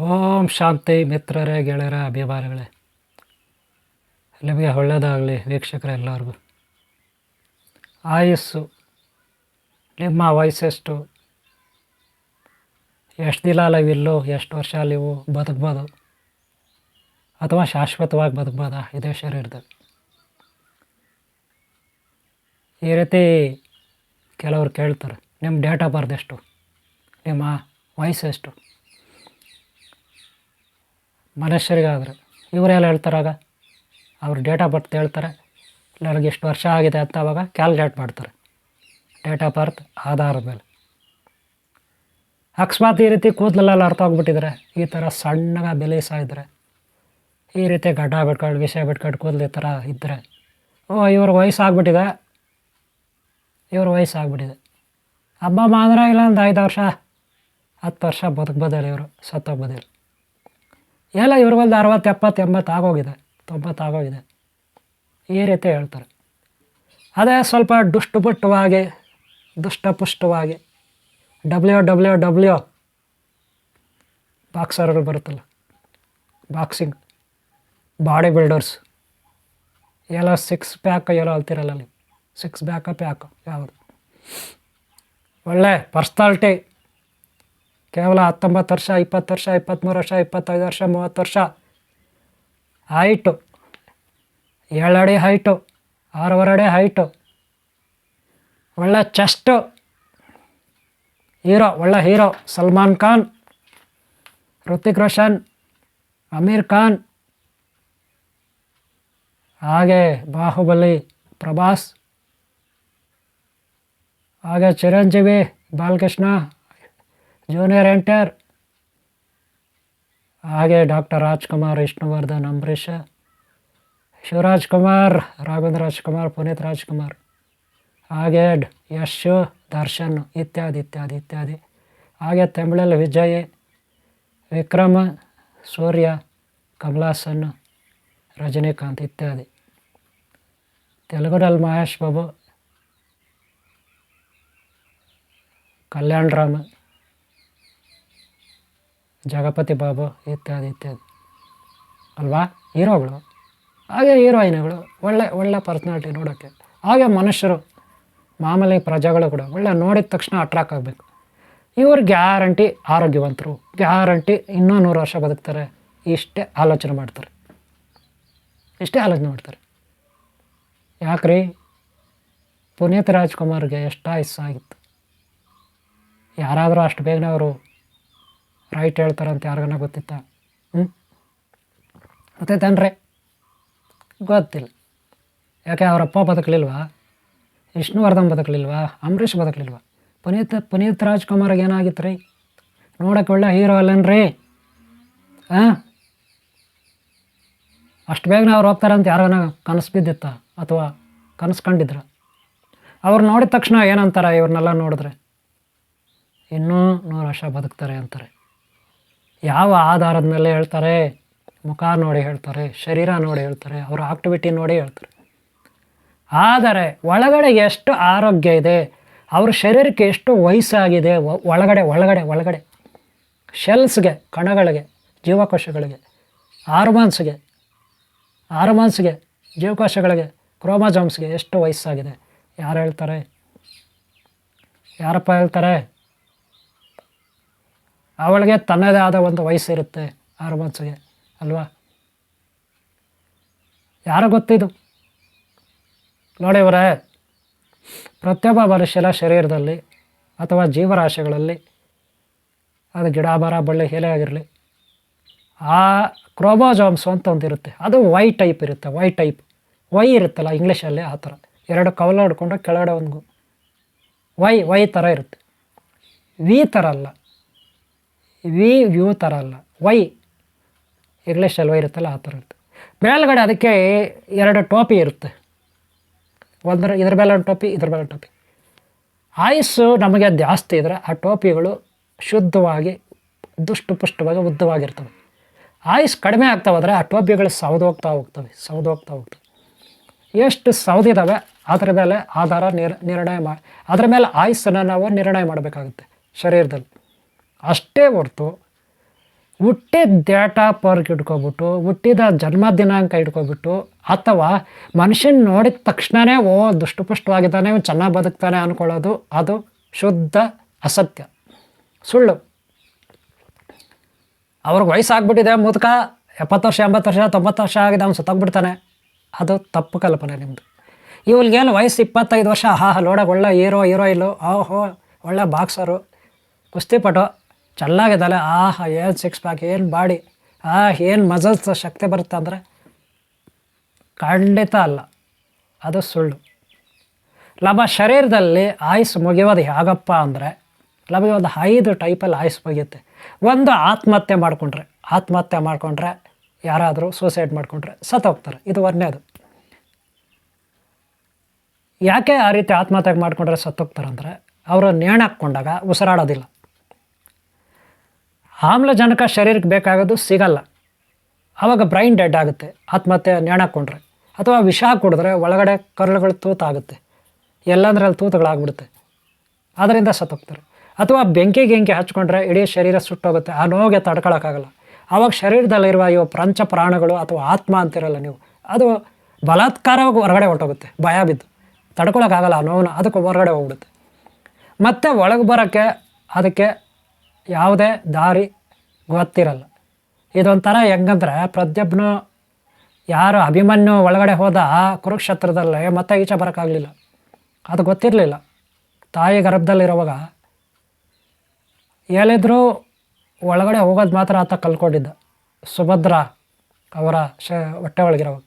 ಓಂ ಶಾಂತಿ ಮಿತ್ರರೇ, ಗೆಳೆಯರ, ಅಭಿಮಾನಿಗಳೇ, ನಿಮಗೆ ಒಳ್ಳೆಯದಾಗಲಿ. ವೀಕ್ಷಕರೆಲ್ಲರಿಗೂ ಆಯುಸ್ಸು, ನಿಮ್ಮ ವಯಸ್ಸೆಷ್ಟು, ಎಷ್ಟು ದಿನ ಲೈವಿಲ್ಲೋ, ಎಷ್ಟು ವರ್ಷ ನೀವು ಬದುಕ್ಬೋದು ಅಥವಾ ಶಾಶ್ವತವಾಗಿ ಬದುಕ್ಬೋದಾ ಇದೇ ಶರೀರದಲ್ಲಿ? ಈ ರೀತಿ ಕೆಲವ್ರು ಕೇಳ್ತಾರೆ, ನಿಮ್ಮ ಡೇಟ್ ಆಫ್ ಬರ್ತ್ ಎಷ್ಟು, ನಿಮ್ಮ ವಯಸ್ಸೆಷ್ಟು? ಮನುಷ್ಯರಿಗಾದರೆ ಇವರೆಲ್ಲ ಹೇಳ್ತಾರಾಗ ಅವ್ರ ಡೇಟ್ ಆಫ್ ಬರ್ತ್ ಹೇಳ್ತಾರೆ, ನನಗೆ ಎಷ್ಟು ವರ್ಷ ಆಗಿದೆ ಅಂತ ಅವಾಗ ಕ್ಯಾಲ್ಕುಲೇಟ್ ಮಾಡ್ತಾರೆ ಡೇಟ್ ಆಫ್ ಬರ್ತ್ ಆಧಾರದ ಮೇಲೆ. ಅಕಸ್ಮಾತ್ ಈ ರೀತಿ ಕೂದಲೆಲ್ಲ ಅರ್ಥ ಹೋಗ್ಬಿಟ್ಟಿದ್ರೆ, ಈ ಥರ ಸಣ್ಣಗೆ ಬೆಳೆಸಾಯಿದ್ರೆ, ಈ ರೀತಿ ಗಡ್ಡ ಬಿಟ್ಕೊಂಡು ವಿಷಯ ಬಿಟ್ಕೊಂಡು ಕೂದಲು ಈ ಥರ ಇದ್ದರೆ, ಇವ್ರ ವಯಸ್ಸಾಗ್ಬಿಟ್ಟಿದೆ, ಹಬ್ಬ ಮಾತ್ರ ಇಲ್ಲ ಒಂದು 5 ವರ್ಷ 10 ವರ್ಷ ಬದುಕ್ಬೋದಿಲ್ಲ, ಇವರು ಸತ್ತೋಗ್ಬೋದಿಲ್ಲ. ಎಲ್ಲ ಇವ್ರಿಗೊಂದು 60 70 80 ಆಗೋಗಿದೆ, 90 ಆಗೋಗಿದೆ, ಈ ರೀತಿ ಹೇಳ್ತಾರೆ. ಅದೇ ಸ್ವಲ್ಪ ದುಷ್ಟಪುಷ್ಟವಾಗಿ ಡಬ್ಲ್ಯೂ ಬಾಕ್ಸರ್ಗಳು ಬರುತ್ತಲ್ಲ, ಬಾಕ್ಸಿಂಗ್ ಬಾಡಿ ಬಿಲ್ಡರ್ಸ್ ಎಲ್ಲ 6 ಪ್ಯಾಕ್ ಎಲ್ಲೋ ಅಲ್ತಿರಲ್ಲ ಅಲ್ಲಿ, 6 ಪ್ಯಾಕು ಯಾವುದು ಒಳ್ಳೆ ಪರ್ಸ್ನಾಲಿಟಿ, ಕೇವಲ 19 ವರ್ಷ 20 ವರ್ಷ 23 ವರ್ಷ 25 ವರ್ಷ 30 ವರ್ಷ, ಹೈಟು 7 ಅಡಿ ಹೈಟು, 6.5 ಅಡಿ ಹೈಟು, ಒಳ್ಳೆ ಚೆಸ್ಟು, ಒಳ್ಳೆ ಹೀರೋ ಸಲ್ಮಾನ್ ಖಾನ್, ಋತಿಕ್ ರೋಷನ್, ಅಮೀರ್ ಖಾನ್, ಹಾಗೆ ಬಾಹುಬಲಿ ಪ್ರಭಾಸ್, ಹಾಗೆ ಚಿರಂಜೀವಿ, ಬಾಲಕೃಷ್ಣ, ಜೂನಿಯರ್ ಎನ್ಟಿಆರ್, ಹಾಗೆ ಡಾಕ್ಟರ್ ರಾಜ್ಕುಮಾರ್, ವಿಷ್ಣುವರ್ಧನ್, ಅಂಬರೀಷ್, ಶಿವರಾಜ್ ಕುಮಾರ್, ರಾಘವೇಂದ್ರ ರಾಜ್ಕುಮಾರ್, ಪುನೀತ್ ರಾಜ್ಕುಮಾರ್, ಹಾಗೆ ಯಶ್, ದರ್ಶನ್ ಇತ್ಯಾದಿ ಇತ್ಯಾದಿ ಇತ್ಯಾದಿ. ಹಾಗೆ ತಮಿಳಲ್ಲಿ ವಿಜಯ್, ವಿಕ್ರಮ್, ಸೂರ್ಯ, ಕಮಲಾಸನ್, ರಜನಿಕಾಂತ್ ಇತ್ಯಾದಿ. ತೆಲುಗುನಲ್ಲಿ ಮಹೇಶ್ ಬಾಬು, ಕಲ್ಯಾಣ್ ರಾಮ್, ಜಗಪತಿ ಬಾಬು ಇತ್ಯಾದಿ ಇತ್ಯಾದಿ ಅಲ್ವಾ ಹೀರೋಗಳು. ಹಾಗೆ ಹೀರೋಯಿನ್ಗಳು ಒಳ್ಳೆ ಪರ್ಸ್ನಾಲಿಟಿ ನೋಡೋಕ್ಕೆ. ಹಾಗೆ ಮನುಷ್ಯರು ಮಾಮೂಲಿ ಪ್ರಜೆಗಳು ಕೂಡ ಒಳ್ಳೆ ನೋಡಿದ ತಕ್ಷಣ ಅಟ್ರಾಕ್ಟ್ ಆಗಬೇಕು. ಇವರು ಗ್ಯಾರಂಟಿ ಆರೋಗ್ಯವಂತರು, ಗ್ಯಾರಂಟಿ ಇನ್ನೂ 100 ವರ್ಷ ಬದುಕ್ತಾರೆ, ಇಷ್ಟೇ ಆಲೋಚನೆ ಮಾಡ್ತಾರೆ. ಯಾಕ್ರಿ, ಪುನೀತ್ ರಾಜ್ಕುಮಾರ್ಗೆ ಎಷ್ಟು ಆಯುಸ್ಸಾಗಿತ್ತು? ಯಾರಾದರೂ ಅಷ್ಟು ಬೇಗನೆ ಅವರು ರೈಟ್ ಹೇಳ್ತಾರಂತ ಯಾರಿಗಾನ ಗೊತ್ತಿತ್ತ? ಗೊತ್ತೈತನ್ರಿ? ಗೊತ್ತಿಲ್ಲ. ಯಾಕೆ ಅವರಪ್ಪ ಬದುಕಲಿಲ್ವಾ? ವಿಷ್ಣುವರ್ಧನ್ ಬದುಕಲಿಲ್ವಾ? ಅಂಬರೀಷ್ ಬದುಕಲಿಲ್ವಾ? ಪುನೀತ್ ರಾಜ್ಕುಮಾರ್ಗೆ ಏನಾಗಿತ್ತು ರೀ? ನೋಡೋಕೆ ಒಳ್ಳೆ ಹೀರೋ ಅಲ್ಲನ್ರಿ? ಅಷ್ಟು ಬೇಗನೆ ಅವ್ರು ಹೋಗ್ತಾರಂತ ಯಾರಿಗಾನ ಕನಸು ಬಿದ್ದಿತ್ತ ಅಥವಾ ಕನಸು ಕಂಡಿದ್ರ? ಅವ್ರು ನೋಡಿದ ತಕ್ಷಣ ಏನಂತಾರೆ, ಇವ್ರನ್ನೆಲ್ಲ ನೋಡಿದ್ರೆ ಇನ್ನೂ 100 ವರ್ಷ ಬದುಕ್ತಾರೆ ಅಂತಾರೆ. ಯಾವ ಆಧಾರದ ಮೇಲೆ ಹೇಳ್ತಾರೆ? ಮುಖ ನೋಡಿ ಹೇಳ್ತಾರೆ, ಶರೀರ ನೋಡಿ ಹೇಳ್ತಾರೆ, ಅವರ ಆಕ್ಟಿವಿಟಿ ನೋಡಿ ಹೇಳ್ತಾರೆ. ಆದರೆ ಒಳಗಡೆ ಎಷ್ಟು ಆರೋಗ್ಯ ಇದೆ, ಅವ್ರ ಶರೀರಕ್ಕೆ ಎಷ್ಟು ವಯಸ್ಸಾಗಿದೆ, ಒಳಗಡೆ ಶೆಲ್ಸ್ಗೆ, ಕಣಗಳಿಗೆ, ಜೀವಕೋಶಗಳಿಗೆ, ಹಾರ್ಮೋನ್ಸ್ಗೆ, ಜೀವಕೋಶಗಳಿಗೆ, ಕ್ರೋಮೋಜೋಮ್ಸ್ಗೆ ಎಷ್ಟು ವಯಸ್ಸಾಗಿದೆ ಯಾರಪ್ಪ ಹೇಳ್ತಾರೆ? ಅವಳಿಗೆ ತನ್ನದೇ ಆದ ಒಂದು ವಯಸ್ಸಿರುತ್ತೆ ಹಾರ್ಮೋನ್ಸ್ಗೆ ಅಲ್ವಾ? ಯಾರೋ ಗೊತ್ತಿದ್ದು ನೋಡಿ ಇವರೇ, ಪ್ರತಿಯೊಬ್ಬ ಮನುಷ್ಯನ ಶರೀರದಲ್ಲಿ ಅಥವಾ ಜೀವರಾಶಿಗಳಲ್ಲಿ, ಅದು ಗಿಡ ಮರ ಬಳ್ಳಿ ಎಲೆ ಆಗಿರಲಿ, ಆ ಕ್ರೋಮೋಜೋಮ್ಸ್ ಅಂತ ಒಂದಿರುತ್ತೆ. ಅದು ವೈ ಟೈಪ್ ಇರುತ್ತೆ. ವೈ ಇರುತ್ತಲ್ಲ ಇಂಗ್ಲೀಷಲ್ಲಿ, ಆ ಥರ 2 ಕವಲು ಹಿಡ್ಕೊಂಡು ಕೆಳಗಡೆ ಒಂದು ವೈ ಥರ ಇರುತ್ತೆ. ವಿ ಥರ ಅಲ್ಲ, ವ್ಯೂ ಥರ ಅಲ್ಲ, ವೈ ಇಂಗ್ಲೀಷಲ್ಲಿ ವೈ ಇರುತ್ತಲ್ಲ ಆ ಥರ ಇರುತ್ತೆ. ಮೇಲ್ಗಡೆ ಅದಕ್ಕೆ 2 ಟೋಪಿ ಇರುತ್ತೆ. ಇದ್ರ ಮೇಲೆ ಒಂದು ಟೋಪಿ, ಇದ್ರ ಮೇಲೆ ಒಂದು ಟೋಪಿ. ಆಯುಸ್ಸು ನಮಗೆ ಜಾಸ್ತಿ ಇದ್ದರೆ ಆ ಟೋಪಿಗಳು ಶುದ್ಧವಾಗಿ ಪುಷ್ಟವಾಗಿ ಉದ್ದವಾಗಿರ್ತವೆ. ಆಯುಸ್ ಕಡಿಮೆ ಆಗ್ತಾ ಹೋದರೆ ಆ ಟೋಪಿಗಳು ಸೌದೋಗ್ತಾ ಹೋಗ್ತವೆ. ಎಷ್ಟು ಸೌದಿದ್ದಾವೆ ಅದರ ಮೇಲೆ ಆಧಾರ ನಿರ್ಣಯ ಅದರ ಮೇಲೆ ಆಯುಸ್ಸನ್ನು ನಾವು ನಿರ್ಣಯ ಮಾಡಬೇಕಾಗುತ್ತೆ ಶರೀರದಲ್ಲಿ. ಅಷ್ಟೇ ಹೊರತು ಹುಟ್ಟಿದ ಡೇಟ್ ಆಫ್ ಬರ್ತ್ ಇಟ್ಕೊಬಿಟ್ಟು, ಹುಟ್ಟಿದ ಜನ್ಮ ದಿನಾಂಕ ಇಟ್ಕೊಬಿಟ್ಟು, ಅಥವಾ ಮನುಷ್ಯನ ನೋಡಿದ ತಕ್ಷಣವೇ ದುಷ್ಟಪುಷ್ಟವಾಗಿದ್ದಾನೆ, ಚೆನ್ನಾಗಿ ಬದುಕ್ತಾನೆ ಅಂದ್ಕೊಳ್ಳೋದು ಅದು ಶುದ್ಧ ಅಸತ್ಯ, ಸುಳ್ಳು. ಅವ್ರಿಗೆ ವಯಸ್ಸಾಗ್ಬಿಟ್ಟಿದೆ, ಮುದುಕ 70 ವರ್ಷ 80 ವರ್ಷ 90 ವರ್ಷ ಆಗಿದೆ, ಅವ್ನು ಸತ್ತೋಗ್ಬಿಡ್ತಾನೆ, ಅದು ತಪ್ಪು ಕಲ್ಪನೆ ನಿಮ್ಮದು. ಇವ್ರಿಗೇನು ವಯಸ್ಸು 25 ವರ್ಷ, ನೋಡೋಕೆ ಒಳ್ಳೆ ಹೀರೋಯಿಲು, ಓಹೋ ಒಳ್ಳೆ ಬಾಕ್ಸರು, ಕುಸ್ತಿಪಟು, ಚೆನ್ನಾಗಿದ್ದಾಳೆ, ಏನು ಸಿಕ್ಸ್ ಪ್ಯಾಕ್, ಏನು ಬಾಡಿ, ಏನು ಮಜಲ್ಸ್ ಶಕ್ತಿ ಬರುತ್ತೆ ಅಂದರೆ ಖಂಡಿತ ಅಲ್ಲ, ಅದು ಸುಳ್ಳು. ನಮ್ಮ ಶರೀರದಲ್ಲಿ ಆಯುಸ್ಸು ಮುಗಿಯೋದು ಹೇಗಪ್ಪ ಅಂದರೆ, ನಮಗೆ ಒಂದು 5 ಟೈಪಲ್ಲಿ ಆಯುಸ್ಸು ಮುಗಿಯುತ್ತೆ. ಒಂದು ಆತ್ಮಹತ್ಯೆ ಮಾಡಿಕೊಂಡ್ರೆ ಯಾರಾದರೂ ಸೂಸೈಡ್ ಮಾಡಿಕೊಂಡ್ರೆ ಸತ್ತೋಗ್ತಾರೆ, ಇದು ಒಂದನೇದು. ಯಾಕೆ ಆ ರೀತಿ ಆತ್ಮಹತ್ಯೆ ಮಾಡಿಕೊಂಡ್ರೆ ಸತ್ತೋಗ್ತಾರೆ ಅಂದರೆ, ಅವರು ನೇಣಾಕ್ಕೊಂಡಾಗ ಉಸಿರಾಡೋದಿಲ್ಲ, ಆಮ್ಲಜನಕ ಶರೀರಕ್ಕೆ ಬೇಕಾಗೋದು ಸಿಗಲ್ಲ, ಆವಾಗ ಬ್ರೈನ್ ಡೆಡ್ ಆಗುತ್ತೆ ಆತ್ಮಹತ್ಯೆ ನೇಣಾಕ್ಕೊಂಡ್ರೆ. ಅಥವಾ ವಿಷ ಕುಡಿದ್ರೆ ಒಳಗಡೆ ಕರುಳುಗಳು ತೂತಾಗುತ್ತೆ, ಎಲ್ಲಂದ್ರಲ್ಲಿ ತೂತುಗಳಾಗ್ಬಿಡುತ್ತೆ, ಅದರಿಂದ ಸತ್ತೋಗ್ತಾರೆ. ಅಥವಾ ಬೆಂಕಿ ಹಚ್ಕೊಂಡ್ರೆ ಇಡೀ ಶರೀರ ಸುಟ್ಟೋಗುತ್ತೆ, ಆ ನೋವಿಗೆ ತಡ್ಕೊಳಕ್ಕಾಗಲ್ಲ. ಆವಾಗ ಶರೀರದಲ್ಲಿರುವ ಇವು ಪಂಚ ಪ್ರಾಣಗಳು ಅಥವಾ ಆತ್ಮ ಅಂತಿರಲ್ಲ ನೀವು, ಅದು ಬಲಾತ್ಕಾರವಾಗಿ ಹೊರಗಡೆ ಹೊರಟೋಗುತ್ತೆ, ಭಯ ಬಿದ್ದು ತಡ್ಕೊಳಕ್ಕಾಗಲ್ಲ ಆ ನೋವನ್ನ, ಅದಕ್ಕೆ ಹೊರಗಡೆ ಹೋಗ್ಬಿಡುತ್ತೆ. ಮತ್ತು ಒಳಗೆ ಬರೋಕ್ಕೆ ಅದಕ್ಕೆ ಯಾವುದೇ ದಾರಿ ಗೊತ್ತಿರಲ್ಲ. ಇದೊಂಥರ ಹೆಂಗಂದ್ರೆ, ಪ್ರದ್ಯುಮ್ನ ಯಾರು ಅಭಿಮನ್ಯು ಒಳಗಡೆ ಹೋದ ಕುರುಕ್ಷೇತ್ರದಲ್ಲೇ ಮತ್ತೆ ಈಚೆ ಬರೋಕ್ಕಾಗಲಿಲ್ಲ, ಅದು ಗೊತ್ತಿರಲಿಲ್ಲ. ತಾಯಿ ಗರ್ಭದಲ್ಲಿರುವಾಗ ಹೇಳಿದ್ರು ಒಳಗಡೆ ಹೋಗೋದು ಮಾತ್ರ ಆತ ಕಲ್ಕೊಂಡಿದ್ದ. ಸುಭದ್ರ ಅವರ ಹೊಟ್ಟೆ ಒಳಗಿರೋವಾಗ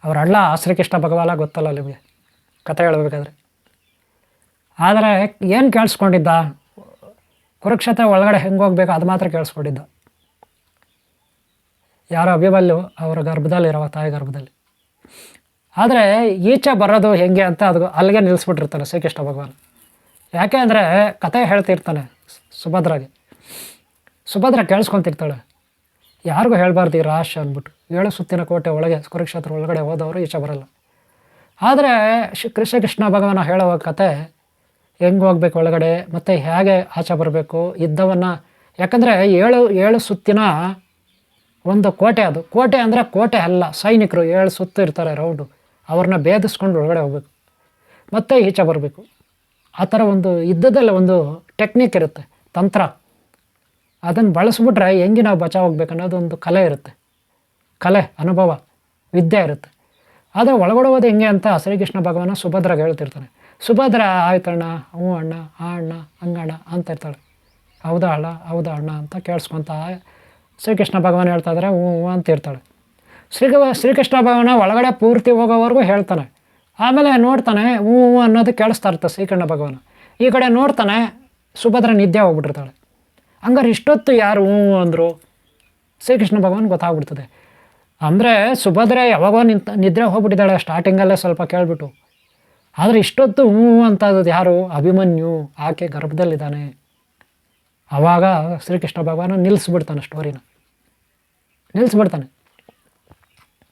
ಅವರ ಅಣ್ಣ ಶ್ರೀಕೃಷ್ಣ ಭಗವಾನ ಗೊತ್ತಲ್ಲ ನಿಮಗೆ, ಕಥೆ ಹೇಳಬೇಕಾದ್ರೆ. ಆದರೆ ಏನು ಕೇಳಿಸ್ಕೊಂಡಿದ್ದ, ಕುರುಕ್ಷೇತ್ರ ಒಳಗಡೆ ಹೆಂಗೆ ಹೋಗ್ಬೇಕು ಅದು ಮಾತ್ರ ಕೇಳಿಸ್ಕೊಂಡಿದ್ದ. ಯಾರೋ ಅಭಿಮನ್ಯು ಅವರ ಗರ್ಭದಲ್ಲಿರೋ ತಾಯಿ ಗರ್ಭದಲ್ಲಿ. ಆದರೆ ಈಚೆ ಬರೋದು ಹೆಂಗೆ ಅಂತ ಅದು ಅಲ್ಲಿಗೆ ನಿಲ್ಲಿಸ್ಬಿಟ್ಟಿರ್ತಾನೆ ಶ್ರೀಕೃಷ್ಣ ಭಗವಾನ್. ಯಾಕೆ ಅಂದರೆ ಕಥೆ ಹೇಳ್ತಿರ್ತಾನೆ ಸುಭದ್ರಾಗೆ. ಸುಭದ್ರ ಕೇಳಿಸ್ಕೊತಿರ್ತಾಳೆ, ಯಾರಿಗೂ ಹೇಳಬಾರ್ದು ಈ ರಹಸ್ಯ ಅಂದ್ಬಿಟ್ಟು. 7 ಸುತ್ತಿನ ಕೋಟೆ ಒಳಗೆ ಕುರುಕ್ಷೇತ್ರ ಒಳಗಡೆ ಹೋದವರು ಈಚೆ ಬರಲ್ಲ. ಆದರೆ ಶ್ರೀಕೃಷ್ಣ ಭಗವಾನ ಹೇಳೋ ಕತೆ ಹೆಂಗೆ ಹೋಗ್ಬೇಕು ಒಳಗಡೆ, ಮತ್ತು ಹೇಗೆ ಆಚೆ ಬರಬೇಕು ಇದ್ದವನ್ನು. ಯಾಕಂದರೆ 7 ಸುತ್ತಿನ ಒಂದು ಕೋಟೆ, ಅದು ಕೋಟೆ ಅಂದರೆ ಕೋಟೆ ಅಲ್ಲ, ಸೈನಿಕರು 7 ಸುತ್ತು ಇರ್ತಾರೆ ರೌಂಡು, ಅವ್ರನ್ನ ಭೇದಿಸ್ಕೊಂಡು ಒಳಗಡೆ ಹೋಗ್ಬೇಕು, ಮತ್ತು ಈಚೆ ಬರಬೇಕು. ಆ ಥರ ಒಂದು ಯುದ್ಧದಲ್ಲಿ ಒಂದು ಟೆಕ್ನಿಕ್ ಇರುತ್ತೆ, ತಂತ್ರ. ಅದನ್ನು ಬಳಸ್ಬಿಟ್ರೆ ಹೆಂಗೆ ನಾವು ಬಚಾವ್ ಹೋಗ್ಬೇಕು ಅನ್ನೋದು ಒಂದು ಕಲೆ ಇರುತ್ತೆ, ಕಲೆ, ಅನುಭವ, ವಿದ್ಯೆ ಇರುತ್ತೆ. ಆದರೆ ಒಳಗಡೆ ಹೋದ ಹೆಂಗೆ ಅಂತ ಶ್ರೀಕೃಷ್ಣ ಭಗವಾನ ಸುಭದ್ರಾಗೆ ಹೇಳ್ತಿರ್ತಾನೆ. ಸುಭದ್ರ ಆಯ್ತಣ್ಣ, ಹ್ಞೂ ಅಣ್ಣ, ಅಣ್ಣ, ಹಂಗಣ್ಣ ಅಂತ ಇರ್ತಾಳೆ. ಹೌದಾ ಅಣ್ಣ ಅಂತ ಕೇಳಿಸ್ಕೊಂತ ಶ್ರೀಕೃಷ್ಣ ಭಗವಾನ್ ಹೇಳ್ತಾ ಇದ್ದಾರೆ, ಹ್ಞೂ ಅಂತ ಇರ್ತಾಳೆ. ಶ್ರೀಕೃಷ್ಣ ಭಗವಾನ ಒಳಗಡೆ ಪೂರ್ತಿ ಹೋಗೋವರೆಗೂ ಹೇಳ್ತಾನೆ. ಆಮೇಲೆ ನೋಡ್ತಾನೆ, ಹ್ಞೂ ಅನ್ನೋದು ಕೇಳಿಸ್ತಾ ಇರುತ್ತೆ ಶ್ರೀಕೃಷ್ಣ ಭಗವಾನ. ಈ ಕಡೆ ನೋಡ್ತಾನೆ, ಸುಭದ್ರ ನಿದ್ದೆ ಹೋಗ್ಬಿಟ್ಟಿರ್ತಾಳೆ. ಹಂಗಾರೆ ಇಷ್ಟೊತ್ತು ಯಾರು ಹ್ಞೂ ಅಂದರು ಶ್ರೀಕೃಷ್ಣ ಭಗವಾನ್ ಗೊತ್ತಾಗ್ಬಿಡ್ತದೆ. ಅಂದರೆ ಸುಭದ್ರೆ ಯಾವಾಗೋ ನಿದ್ರೆ ಹೋಗ್ಬಿಟ್ಟಿದ್ದಾಳೆ ಸ್ಟಾರ್ಟಿಂಗಲ್ಲೇ ಸ್ವಲ್ಪ ಕೇಳಿಬಿಟ್ಟು. ಆದರೆ ಇಷ್ಟೊತ್ತು ಹ್ಞೂ ಅಂತದ್ದು ಯಾರು, ಅಭಿಮನ್ಯು, ಆಕೆ ಗರ್ಭದಲ್ಲಿದ್ದಾನೆ. ಆವಾಗ ಶ್ರೀಕೃಷ್ಣ ಭಗವಾನ ನಿಲ್ಲಿಸ್ಬಿಡ್ತಾನೆ, ಸ್ಟೋರಿನ ನಿಲ್ಲಿಸ್ಬಿಡ್ತಾನೆ.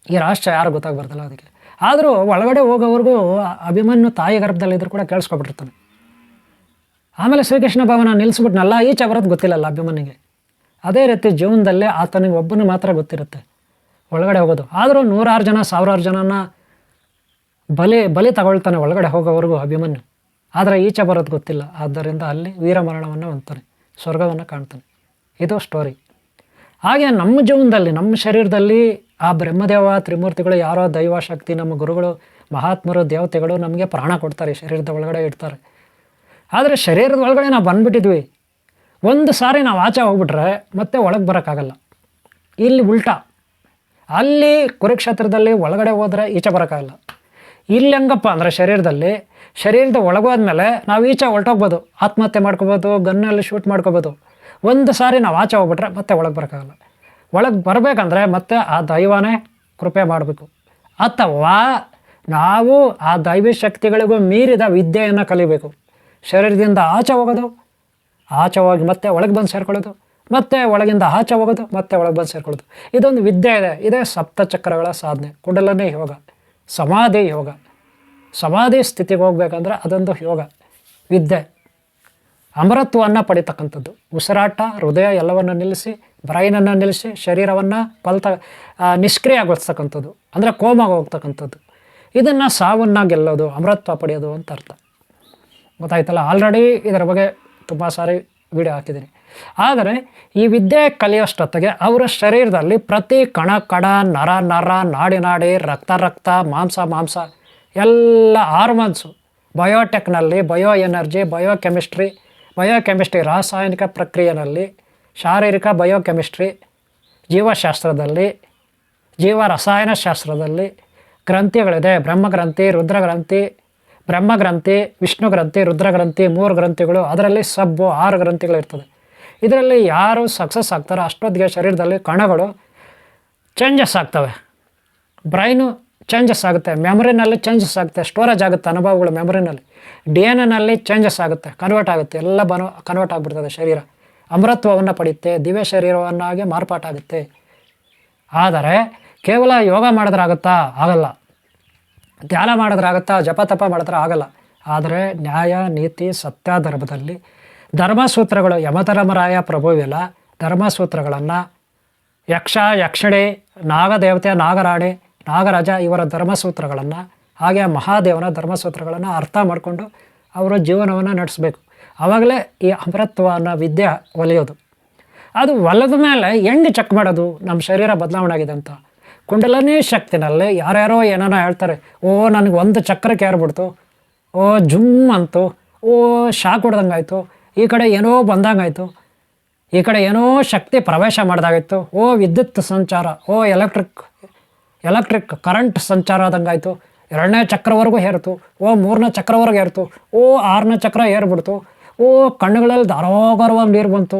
ಈ ರಾಷ್ಟ್ರ ಯಾರು ಗೊತ್ತಾಗ್ಬಾರ್ದಲ್ಲ ಅದಕ್ಕೆ. ಆದರೂ ಒಳಗಡೆ ಹೋಗೋವರೆಗೂ ಅಭಿಮನ್ಯು ತಾಯಿ ಗರ್ಭದಲ್ಲಿದ್ದರೂ ಕೂಡ ಕೇಳಿಸ್ಕೊಬಿಟ್ಟಿರ್ತಾನೆ. ಆಮೇಲೆ ಶ್ರೀಕೃಷ್ಣ ಭಗವಾನ ನಿಲ್ಲಿಸ್ಬಿಟ್ನಲ್ಲ, ಈಚೆ ಬರೋದು ಗೊತ್ತಿಲ್ಲಲ್ಲ ಅಭಿಮನ್ಯುಗೆ. ಅದೇ ರೀತಿ ಜೀವನದಲ್ಲೇ ಆತನಿಗೆ ಒಬ್ಬನಿಗೆ ಮಾತ್ರ ಗೊತ್ತಿರುತ್ತೆ ಒಳಗಡೆ ಹೋಗೋದು. ಆದರೂ 100,000 ಜನ 1,000 ಜನನ ಬಲಿ ತಗೊಳ್ತಾನೆ ಒಳಗಡೆ ಹೋಗೋವರೆಗೂ ಅಭಿಮನ್ಯು. ಆದರೆ ಈಚೆ ಬರೋದು ಗೊತ್ತಿಲ್ಲ. ಆದ್ದರಿಂದ ಅಲ್ಲಿ ವೀರಮರಣವನ್ನು ಹೊಂದ್ತಾನೆ, ಸ್ವರ್ಗವನ್ನು ಕಾಣ್ತಾನೆ. ಇದು ಸ್ಟೋರಿ. ಹಾಗೆ ನಮ್ಮ ಜೀವನದಲ್ಲಿ, ನಮ್ಮ ಶರೀರದಲ್ಲಿ ಆ ಬ್ರಹ್ಮದೇವ ತ್ರಿಮೂರ್ತಿಗಳು, ಯಾರೋ ದೈವಶಕ್ತಿ, ನಮ್ಮ ಗುರುಗಳು, ಮಹಾತ್ಮರು, ದೇವತೆಗಳು ನಮಗೆ ಪ್ರಾಣ ಕೊಡ್ತಾರೆ, ಶರೀರದ ಒಳಗಡೆ ಇಡ್ತಾರೆ. ಆದರೆ ಶರೀರದ ಒಳಗಡೆ ನಾವು ಬಂದುಬಿಟ್ಟಿದ್ವಿ. ಒಂದು ಸಾರಿ ನಾವು ಆಚೆ ಹೋಗ್ಬಿಟ್ರೆ ಮತ್ತೆ ಒಳಗೆ ಬರೋಕ್ಕಾಗಲ್ಲ. ಇಲ್ಲಿ ಉಲ್ಟಾ, ಅಲ್ಲಿ ಕುರುಕ್ಷೇತ್ರದಲ್ಲಿ ಒಳಗಡೆ ಹೋದರೆ ಈಚೆ ಬರೋಕ್ಕಾಗಲ್ಲ. ಇಲ್ಲಿ ಹೆಂಗಪ್ಪ ಅಂದರೆ ಶರೀರದ ಒಳಗೋದ್ಮೇಲೆ ನಾವು ಈಚೆ ಹೊರಟೋಗ್ಬೋದು, ಆತ್ಮಹತ್ಯೆ ಮಾಡ್ಕೋಬೋದು, ಗನ್ನಲ್ಲಿ ಶೂಟ್ ಮಾಡ್ಕೋಬೋದು. ಒಂದು ಸಾರಿ ನಾವು ಆಚೆ ಹೋಗ್ಬಿಟ್ರೆ ಮತ್ತೆ ಒಳಗೆ ಬರೋಕ್ಕಾಗಲ್ಲ. ಒಳಗೆ ಬರಬೇಕಂದ್ರೆ ಮತ್ತೆ ಆ ದೈವನೇ ಕೃಪೆ ಮಾಡಬೇಕು, ಅಥವಾ ನಾವು ಆ ದೈವಿ ಶಕ್ತಿಗಳಿಗೂ ಮೀರಿದ ವಿದ್ಯೆಯನ್ನು ಕಲಿಬೇಕು. ಶರೀರದಿಂದ ಆಚೆ ಹೋಗೋದು, ಆಚೆ ಹೋಗಿ ಮತ್ತೆ ಒಳಗೆ ಬಂದು ಸೇರ್ಕೊಳ್ಳೋದು, ಮತ್ತೆ ಒಳಗಿಂದ ಆಚೆ ಹೋಗೋದು, ಮತ್ತೆ ಒಳಗೆ ಬಂದು ಸೇರ್ಕೊಳ್ಳೋದು. ಇದೊಂದು ವಿದ್ಯೆ ಇದೆ. ಇದೇ ಸಪ್ತಚಕ್ರಗಳ ಸಾಧನೆ, ಕುಂಡಲನಿ ಯೋಗ, ಸಮಾಧಿ ಯೋಗ. ಸಮಾಧಿ ಸ್ಥಿತಿಗೆ ಹೋಗ್ಬೇಕಂದ್ರೆ ಅದೊಂದು ಯೋಗ, ವಿದ್ಯೆ. ಅಮರತ್ವವನ್ನು ಪಡಿತಕ್ಕಂಥದ್ದು. ಉಸಿರಾಟ, ಹೃದಯ ಎಲ್ಲವನ್ನು ನಿಲ್ಲಿಸಿ, ಬ್ರೈನನ್ನು ನಿಲ್ಲಿಸಿ, ಶರೀರವನ್ನು ನಿಷ್ಕ್ರಿಯಗೊಳಿಸ್ತಕ್ಕಂಥದ್ದು, ಅಂದರೆ ಕೋಮಾಗ ಹೋಗ್ತಕ್ಕಂಥದ್ದು. ಇದನ್ನು ಸಾವನ್ನು ಗೆಲ್ಲೋದು, ಅಮರತ್ವ ಪಡೆಯೋದು ಅಂತ ಅರ್ಥ. ಗೊತ್ತಾಯ್ತಲ್ಲ. ಆಲ್ರೆಡಿ ಇದರ ಬಗ್ಗೆ ತುಂಬ ಸಾರಿ ವಿಡಿಯೋ ಹಾಕಿದ್ದೀನಿ. ಆದರೆ ಈ ವಿದ್ಯೆ ಕಲಿಯೋಷ್ಟೊತ್ತಿಗೆ ಅವರ ಶರೀರದಲ್ಲಿ ಪ್ರತಿ ಕಣ ಕಣ, ನರ ನರ, ನಾಡಿ ನಾಡಿ, ರಕ್ತ ರಕ್ತ, ಮಾಂಸ ಮಾಂಸ ಎಲ್ಲ ಹಾರ್ಮೋನ್ಸು, ಬಯೋಟೆಕ್ನಲ್ಲಿ, ಬಯೋ ಎನರ್ಜಿ, ಬಯೋಕೆಮಿಸ್ಟ್ರಿ ರಾಸಾಯನಿಕ ಪ್ರಕ್ರಿಯೆಯಲ್ಲಿ, ಶಾರೀರಿಕ ಬಯೋಕೆಮಿಸ್ಟ್ರಿ, ಜೀವಶಾಸ್ತ್ರದಲ್ಲಿ, ಜೀವ ರಸಾಯನಶಾಸ್ತ್ರದಲ್ಲಿ ಗ್ರಂಥಿಗಳಿದೆ. ಬ್ರಹ್ಮಗ್ರಂಥಿ, ರುದ್ರಗ್ರಂಥಿ, ಬ್ರಹ್ಮಗ್ರಂಥಿ, ವಿಷ್ಣು ಗ್ರಂಥಿ, ರುದ್ರಗ್ರಂಥಿ, 3 ಗ್ರಂಥಿಗಳು. ಅದರಲ್ಲಿ 6 ಗ್ರಂಥಿಗಳಿರ್ತದೆ. ಇದರಲ್ಲಿ ಯಾರು ಸಕ್ಸಸ್ ಆಗ್ತಾರೋ ಅಷ್ಟೊತ್ತಿಗೆ ಶರೀರದಲ್ಲಿ ಕಣಗಳು ಚೇಂಜಸ್ ಆಗ್ತವೆ, ಬ್ರೈನು ಚೇಂಜಸ್ ಆಗುತ್ತೆ, ಮೆಮೊರಿನಲ್ಲಿ ಚೇಂಜಸ್ ಆಗುತ್ತೆ, ಸ್ಟೋರೇಜ್ ಆಗುತ್ತೆ ಅನುಭವಗಳು ಮೆಮೊರಿನಲ್ಲಿ, DNA ಚೇಂಜಸ್ ಆಗುತ್ತೆ, ಕನ್ವರ್ಟ್ ಆಗುತ್ತೆ, ಎಲ್ಲ ಕನ್ವರ್ಟ್ ಆಗಿಬಿಡ್ತದೆ. ಶರೀರ ಅಮರತ್ವವನ್ನು ಪಡೆಯುತ್ತೆ, ದಿವ್ಯ ಶರೀರವನ್ನಾಗಿ ಮಾರ್ಪಾಟಾಗುತ್ತೆ. ಆದರೆ ಕೇವಲ ಯೋಗ ಮಾಡಿದ್ರಾಗುತ್ತಾ? ಆಗಲ್ಲ. ಧ್ಯಾನ ಮಾಡಿದ್ರಾಗುತ್ತಾ? ಜಪ ತಪ ಮಾಡಿದ್ರೆ ಆಗಲ್ಲ. ಆದರೆ ನ್ಯಾಯ, ನೀತಿ, ಸತ್ಯ, ಧರ್ಮದಲ್ಲಿ ಧರ್ಮಸೂತ್ರಗಳು, ಯಮಧರ್ಮರಾಯ ಪ್ರಭುವಿಲ್ಲ ಧರ್ಮಸೂತ್ರಗಳನ್ನು, ಯಕ್ಷ, ಯಕ್ಷಿಣಿ, ನಾಗದೇವತೆ, ನಾಗರಾಣಿ, ನಾಗರಾಜ ಇವರ ಧರ್ಮಸೂತ್ರಗಳನ್ನು, ಹಾಗೆ ಮಹಾದೇವನ ಧರ್ಮಸೂತ್ರಗಳನ್ನು ಅರ್ಥ ಮಾಡಿಕೊಂಡು ಅವರ ಜೀವನವನ್ನು ನಡೆಸಬೇಕು. ಆವಾಗಲೇ ಈ ಅಮರತ್ವ ಅನ್ನೋ ವಿದ್ಯೆ ಒಲಿಯೋದು. ಅದು ಒಲೆದ ಮೇಲೆ ಹೆಂಗೆ ಚೆಕ್ ಮಾಡೋದು ನಮ್ಮ ಶರೀರ ಬದಲಾವಣೆ ಆಗಿದೆ ಅಂತ? ಕುಂಡಲಿನಿ ಶಕ್ತಿನಲ್ಲಿ ಯಾರ್ಯಾರೋ ಏನೇನೋ ಹೇಳ್ತಾರೆ. ನನಗೆ ಒಂದು ಚಕ್ರಕ್ಕೆ ಏರ್ಬಿಡ್ತು, ಜುಮ್ ಅಂತು, ಶಾಕ್ ಹೊಡೆದಂಗಾಯ್ತು, ಈ ಕಡೆ ಏನೋ ಬಂದಂಗಾಯ್ತು, ಈ ಕಡೆ ಏನೋ ಶಕ್ತಿ ಪ್ರವೇಶ ಮಾಡಿದಾಗಾಯ್ತು, ವಿದ್ಯುತ್ ಸಂಚಾರ, ಎಲೆಕ್ಟ್ರಿಕ್ ಕರೆಂಟ್ ಸಂಚಾರ ಆದಂಗಾಯ್ತು, 2ನೇ ಚಕ್ರವರೆಗೂ ಏರ್ತು, 3ನೇ ಚಕ್ರವರೆಗೂ ಏರ್ತು, 6ನೇ ಚಕ್ರ ಏರ್ಬಿಡ್ತು, ಕಣ್ಣುಗಳಲ್ಲಿ ಧಾರಾಕಾರವಾಗಿ ನೀರು ಬಂತು,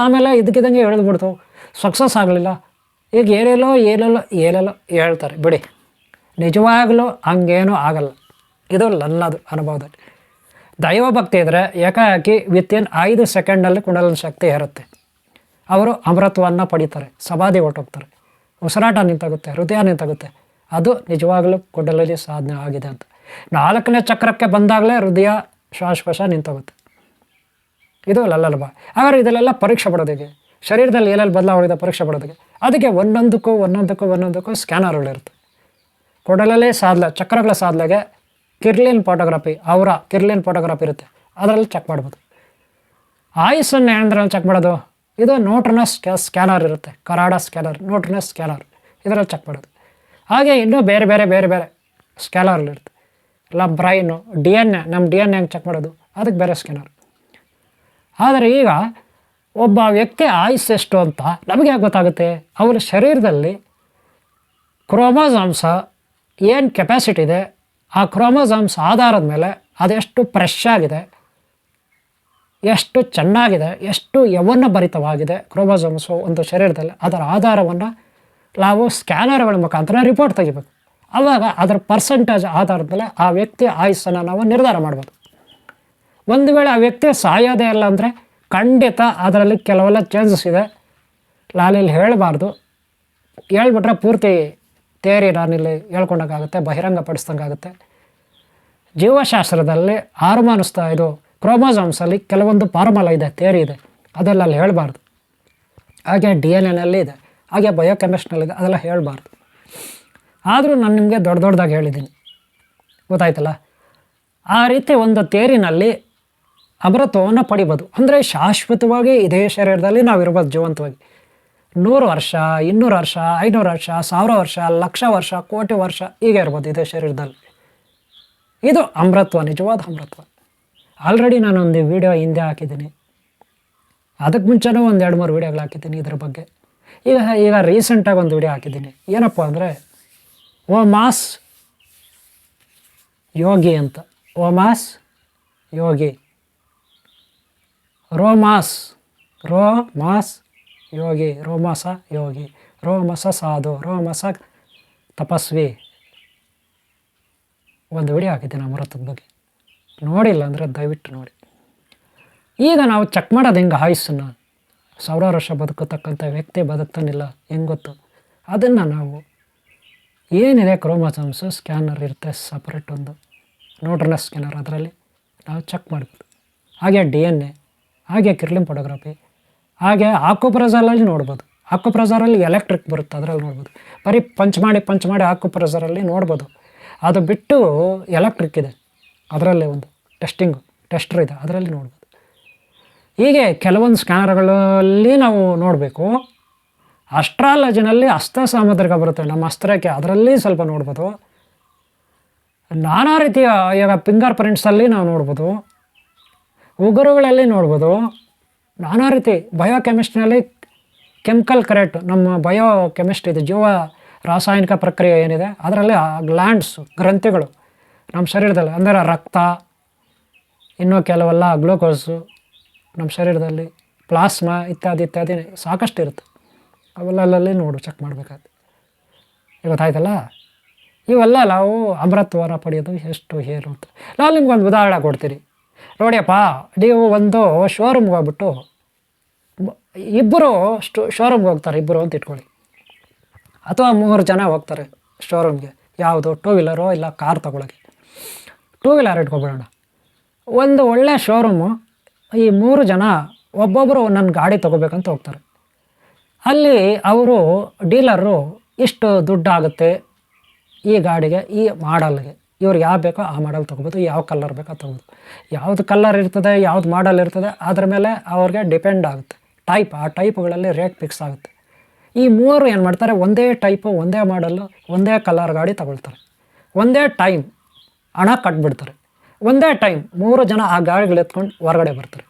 ಆಮೇಲೆ ಇದಕ್ಕಿದಂಗೆ ಎಳೆದ್ಬಿಡ್ತು, ಸಕ್ಸಸ್ ಆಗಲಿಲ್ಲ. ಈಗ ಏನೆಲ್ಲೋ ಹೇಳ್ತಾರೆ ಬಿಡಿ. ನಿಜವಾಗಲೂ ಹಂಗೇನೂ ಆಗಲ್ಲ. ಇದು ನನ್ನದು ಅನುಭವದಲ್ಲಿ. ದೈವಭಕ್ತಿ ಇದ್ದರೆ ಏಕಾಏಕಿ ವಿತಿನ್ 5 ಸೆಕೆಂಡಲ್ಲಿ ಕುಂಡಲಿನಿ ಶಕ್ತಿ ಏರುತ್ತೆ. ಅವರು ಅಮೃತವನ್ನು ಪಡೀತಾರೆ, ಸಮಾಧಿ ಹೊರಟೋಗ್ತಾರೆ, ಉಸಿರಾಟ ನಿಂತಾಗುತ್ತೆ, ಹೃದಯ ನಿಂತಾಗುತ್ತೆ. ಅದು ನಿಜವಾಗಲೂ ಕುಂಡಲಿನಿ ಸಾಧನೆ ಆಗಿದೆ ಅಂತ. 4ನೇ ಚಕ್ರಕ್ಕೆ ಬಂದಾಗಲೇ ಹೃದಯ, ಶ್ವಾಸಕೋಶ ನಿಂತೋಗುತ್ತೆ. ಇದು ಲಲ್ಲಲ್ಬ. ಹಾಗಾದ್ರೆ ಇದೆಲ್ಲ ಪರೀಕ್ಷೆ ಪಡೋದಕ್ಕೆ, ಶರೀರದಲ್ಲಿ ಎಲ್ಲೆಲ್ಲಿ ಬದಲಾವಣೆ ಪರೀಕ್ಷೆ ಪಡೋದಕ್ಕೆ, ಅದಕ್ಕೆ ಒಂದೊಂದಕ್ಕೂ ಸ್ಕ್ಯಾನರ್ಗಳಿರುತ್ತೆ. ಕುಂಡಲಿನಿ ಸಾಧನೆ, ಚಕ್ರಗಳ ಸಾಧನೆಗೆ ಕಿರ್ಲಿನ್ ಫೋಟೋಗ್ರಫಿ ಇರುತ್ತೆ, ಅದರಲ್ಲಿ ಚೆಕ್ ಮಾಡ್ಬೋದು. ಆಯುಸ್ಸನ್ನು ಏನಂದ್ರಲ್ಲಿ ಚೆಕ್ ಮಾಡೋದು? ಇದು ನ್ಯೂಟ್ರಿನಸ್ ಸ್ಕ್ಯಾನರ್ ಇರುತ್ತೆ, ಕರಾಡ ಸ್ಕ್ಯಾನರ್, ನ್ಯೂಟ್ರಿನಸ್ ಸ್ಕ್ಯಾನರ್, ಇದರಲ್ಲಿ ಚೆಕ್ ಮಾಡೋದು. ಹಾಗೆ ಇನ್ನೂ ಬೇರೆ ಸ್ಕ್ಯಾನರ್ಗಳಿರುತ್ತೆ. ಇಲ್ಲ ಬ್ರೈನು, DNA, ನಮ್ಮ DNA ಹೆಂಗೆ ಚೆಕ್ ಮಾಡೋದು? ಅದಕ್ಕೆ ಬೇರೆ ಸ್ಕ್ಯಾನರ್. ಆದರೆ ಈಗ ಒಬ್ಬ ವ್ಯಕ್ತಿ ಆಯುಸ್ಸು ಎಷ್ಟು ಅಂತ ನಮಗೆ ಯಾಕೆ ಗೊತ್ತಾಗುತ್ತೆ? ಅವರ ಶರೀರದಲ್ಲಿ ಕ್ರೋಮೋಸೋಮ್ಸ್ ಏನು ಕೆಪಾಸಿಟಿ ಇದೆ, ಆ ಕ್ರೋಮೋಸೋಮ್ಸ್ ಆಧಾರದ ಮೇಲೆ ಅದೆಷ್ಟು ಫ್ರೆಶ್ ಆಗಿದೆ, ಎಷ್ಟು ಚೆನ್ನಾಗಿದೆ, ಎಷ್ಟು ಯೌವನಭರಿತವಾಗಿದೆ ಕ್ರೋಮೋಸೋಮ್ಸು ಒಂದು ಶರೀರದಲ್ಲಿ, ಅದರ ಆಧಾರವನ್ನು ನಾವು ಸ್ಕ್ಯಾನರ್ಗಳ ಮುಖಾಂತರ ರಿಪೋರ್ಟ್ ತೆಗಿಬೇಕು. ಆವಾಗ ಅದರ ಪರ್ಸೆಂಟೇಜ್ ಆಧಾರದ ಮೇಲೆ ಆ ವ್ಯಕ್ತಿಯ ಆಯುಸ್ಸನ್ನು ನಾವು ನಿರ್ಧಾರ ಮಾಡ್ಬೋದು. ಒಂದು ವೇಳೆ ಆ ವ್ಯಕ್ತಿ ಸಾಯೋದೇ ಇಲ್ಲ ಅಂದರೆ ಖಂಡಿತ ಅದರಲ್ಲಿ ಕೆಲವೆಲ್ಲ ಚೇಂಜಸ್ ಇದೆ. ನಾನಿಲ್ಲಿ ಹೇಳಬಾರ್ದು, ಹೇಳ್ಬಿಟ್ರೆ ಪೂರ್ತಿ ಥಿಯರಿ ನಾನಿಲ್ಲಿ ಹೇಳ್ಕೊಂಡಂಗಾಗುತ್ತೆ, ಬಹಿರಂಗಪಡಿಸ್ದಂಗಾಗುತ್ತೆ. ಜೀವಶಾಸ್ತ್ರದಲ್ಲಿ ಇದು ಕ್ರೋಮೋಸೋಮ್ಸಲ್ಲಿ ಕೆಲವೊಂದು ಫಾರ್ಮುಲಾ ಇದೆ, ಥಿಯರಿ ಇದೆ, ಅದೆಲ್ಲ ಅಲ್ಲಿ ಹೇಳಬಾರ್ದು. ಹಾಗೆ DNA ಇದೆ, ಹಾಗೆ ಬಯೋಕೆಮಿಸ್ಟ್ರಿನಲ್ಲಿದೆ, ಅದೆಲ್ಲ ಹೇಳಬಾರ್ದು. ಆದರೂ ನಾನು ನಿಮಗೆ ದೊಡ್ಡದಾಗಿ ಹೇಳಿದ್ದೀನಿ, ಗೊತ್ತಾಯ್ತಲ್ಲ. ಆ ರೀತಿ ಒಂದು ಥಿಯರಿನಲ್ಲಿ ಅಮೃತವನ್ನು ಪಡಿಬೋದು. ಅಂದರೆ ಶಾಶ್ವತವಾಗಿ ಇದೇ ಶರೀರದಲ್ಲಿ ನಾವು ಇರ್ಬೋದು ಜೀವಂತವಾಗಿ. 100 ವರ್ಷ, 200 ವರ್ಷ, 500 ವರ್ಷ, 1000 ವರ್ಷ, 1,00,000 ವರ್ಷ, ಕೋಟಿ ವರ್ಷ ಹೀಗೆ ಇರ್ಬೋದು ಇದೇ ಶರೀರದಲ್ಲಿ. ಇದು ಅಮೃತ್ವ, ನಿಜವಾದ ಅಮೃತ್ವ. ಆಲ್ರೆಡಿ ನಾನೊಂದು ವಿಡಿಯೋ ಹಿಂದೆ ಹಾಕಿದ್ದೀನಿ, ಅದಕ್ಕೆ ಮುಂಚೆನೂ ಒಂದು 2-3 ವೀಡಿಯೋಗಳು ಹಾಕಿದ್ದೀನಿ ಇದ್ರ ಬಗ್ಗೆ. ಈಗ ರೀಸೆಂಟಾಗಿ ಒಂದು ವಿಡಿಯೋ ಹಾಕಿದ್ದೀನಿ. ಏನಪ್ಪ ಅಂದರೆ ಓಮಾಸ್ ಯೋಗಿ ಅಂತ. ಓಮಾಸ್ ಯೋಗಿ, ರೋಮಾಸ್ ಯೋಗಿ, ರೋಮಸ ಯೋಗಿ, ರೋಮಸ ಸಾಧು, ರೋಮಸ ತಪಸ್ವಿ. ಒಂದು ವಿಡಿಯೋ ಹಾಕಿದ್ದೀನಿ ಅಮೃತದ ಬಗ್ಗೆ, ನೋಡಿಲ್ಲ ಅಂದರೆ ದಯವಿಟ್ಟು ನೋಡಿ. ಈಗ ನಾವು ಚೆಕ್ ಮಾಡೋದು ಹೆಂಗೆ ಆಯುಸ್ಸನ್ನು? 1000 ವರ್ಷ ಬದುಕತಕ್ಕಂಥ ವ್ಯಕ್ತಿ ಬದುಕ್ತಾನಿಲ್ಲ, ಹೆಂಗೆ ಗೊತ್ತು? ಅದನ್ನು ನಾವು ಏನಿದೆ ಕ್ರೋಮೋಸೋಮ್ಸು ಸ್ಕ್ಯಾನರ್ ಇರುತ್ತೆ, ಸಪ್ರೇಟ್ ಒಂದು ನ್ಯೂಟ್ರಿನಸ್ ಸ್ಕ್ಯಾನರ್, ಅದರಲ್ಲಿ ನಾವು ಚೆಕ್ ಮಾಡ್ಬೋದು. ಹಾಗೆ DNA ಹಾಗೆ ಕಿರ್ಲಿಮ್ ಫೋಟೋಗ್ರಫಿ. ಹಾಗೆ ಆಕ್ಯುಪ್ರೆಷರಲ್ಲಿ ನೋಡ್ಬೋದು. ಆಕ್ಯುಪ್ರೆಷರಲ್ಲಿ ಎಲೆಕ್ಟ್ರಿಕ್ ಬರುತ್ತೆ, ಅದರಲ್ಲಿ ನೋಡ್ಬೋದು. ಬರೀ ಪಂಚ್ ಮಾಡಿ ಆಕ್ಯುಪ್ರೆಷರಲ್ಲಿ ನೋಡ್ಬೋದು. ಅದು ಬಿಟ್ಟು ಎಲೆಕ್ಟ್ರಿಕ್ ಇದೆ, ಅದರಲ್ಲೇ ಒಂದು ಟೆಸ್ಟರ್ ಇದೆ, ಅದರಲ್ಲಿ ನೋಡ್ಬೋದು. ಹೀಗೆ ಕೆಲವೊಂದು ಸ್ಕ್ಯಾನರ್ಗಳಲ್ಲಿ ನಾವು ನೋಡಬೇಕು. ಅಸ್ಟ್ರಾಲಜಿನಲ್ಲಿ ಹಸ್ತ ಸಾಮುದ್ರಿಕ ಬರುತ್ತೆ, ನಮ್ಮ ಹಸ್ತರೇಖೆ, ಅದರಲ್ಲಿ ಸ್ವಲ್ಪ ನೋಡ್ಬೋದು. ನಾನಾ ರೀತಿಯ ಈಗ ಫಿಂಗರ್ ಪ್ರಿಂಟ್ಸಲ್ಲಿ ನಾವು ನೋಡ್ಬೋದು, ಉಗುರುಗಳಲ್ಲಿ ನೋಡ್ಬೋದು, ನಾನಾ ರೀತಿ ಬಯೋಕೆಮಿಸ್ಟ್ರಿನಲ್ಲಿ ಕೆಮಿಕಲ್ ಕರೆಕ್ಟ್, ನಮ್ಮ ಬಯೋಕೆಮಿಸ್ಟ್ರಿ ಇದೆ, ಜೀವ ರಾಸಾಯನಿಕ ಪ್ರಕ್ರಿಯೆ ಏನಿದೆ ಅದರಲ್ಲಿ ಆ ಗ್ರಂಥಿಗಳು ನಮ್ಮ ಶರೀರದಲ್ಲಿ, ಅಂದರೆ ರಕ್ತ, ಇನ್ನೂ ಕೆಲವೆಲ್ಲ ಗ್ಲೂಕೋಸು ನಮ್ಮ ಶರೀರದಲ್ಲಿ, ಪ್ಲಾಸ್ಮಾ ಇತ್ಯಾದಿ ಸಾಕಷ್ಟು ಇರುತ್ತೆ. ಅವೆಲ್ಲಲ್ಲಿ ಚೆಕ್ ಮಾಡಬೇಕಾಗುತ್ತೆ. ಗೊತ್ತಾಯ್ತಲ್ಲ. ಇವೆಲ್ಲ ನಾವು ಅಮೃತವರ ಪಡೆಯೋದು ಎಷ್ಟು ಏನು ಅಂತ ನಾವು ನಿಮ್ಗೊಂದು ಉದಾಹರಣೆ ಕೊಡ್ತೀರಿ ನೋಡಿಯಪ್ಪ. ನೀವು ಒಂದು ಶೋರೂಮ್ಗೆ ಹೋಗ್ಬಿಟ್ಟು ಇಬ್ಬರು ಶೋರೂಮ್ಗೆ ಹೋಗ್ತಾರೆ, ಇಬ್ಬರು ಅಂತ ಇಟ್ಕೊಳ್ಳಿ, ಅಥವಾ 3 ಜನ ಹೋಗ್ತಾರೆ ಶೋರೂಮ್ಗೆ. ಯಾವುದು, ಟೂ ವೀಲರೋ ಇಲ್ಲ ಕಾರ್ ತೊಗೊಳಕ್ಕೆ. ಟೂ ವೀಲರ್ ಇಟ್ಕೊಬಿಡೋಣ. ಒಂದು ಒಳ್ಳೆ ಶೋರೂಮು, ಈ 3 ಜನ ಒಬ್ಬೊಬ್ಬರು ನನ್ನ ಗಾಡಿ ತೊಗೋಬೇಕಂತ ಹೋಗ್ತಾರೆ. ಅಲ್ಲಿ ಅವರು ಡೀಲರು ಇಷ್ಟು ದುಡ್ಡು ಆಗುತ್ತೆ ಈ ಗಾಡಿಗೆ, ಈ ಮಾಡಲ್ಗೆ, ಇವ್ರಿಗೆ ಯಾವ ಬೇಕೋ ಆ ಮಾಡಲ್ ತೊಗೋಬೋದು, ಯಾವ ಕಲರ್ ಬೇಕೋ ತೊಗೋಬೋದು. ಯಾವುದು ಕಲರ್ ಇರ್ತದೆ, ಯಾವ್ದು ಮಾಡಲ್ ಇರ್ತದೆ, ಅದ್ರ ಮೇಲೆ ಅವ್ರಿಗೆ ಡಿಪೆಂಡ್ ಆಗುತ್ತೆ. ಆ ಟೈಪ್ಗಳಲ್ಲಿ ರೇಟ್ ಫಿಕ್ಸ್ ಆಗುತ್ತೆ. ಈ 3 ಏನು ಮಾಡ್ತಾರೆ, ಒಂದೇ ಟೈಪು, ಒಂದೇ ಮಾಡಲ್ಲು, ಒಂದೇ ಕಲರ್ ಗಾಡಿ ತಗೊಳ್ತಾರೆ. ಒಂದೇ ಟೈಮ್ ಹಣ ಕಟ್ಬಿಡ್ತಾರೆ. ಒಂದೇ ಟೈಮ್ 3 ಜನ ಆ ಗಾಡಿಗಳು ಎತ್ಕೊಂಡು ಹೊರಗಡೆ ಬರ್ತಾರೆ,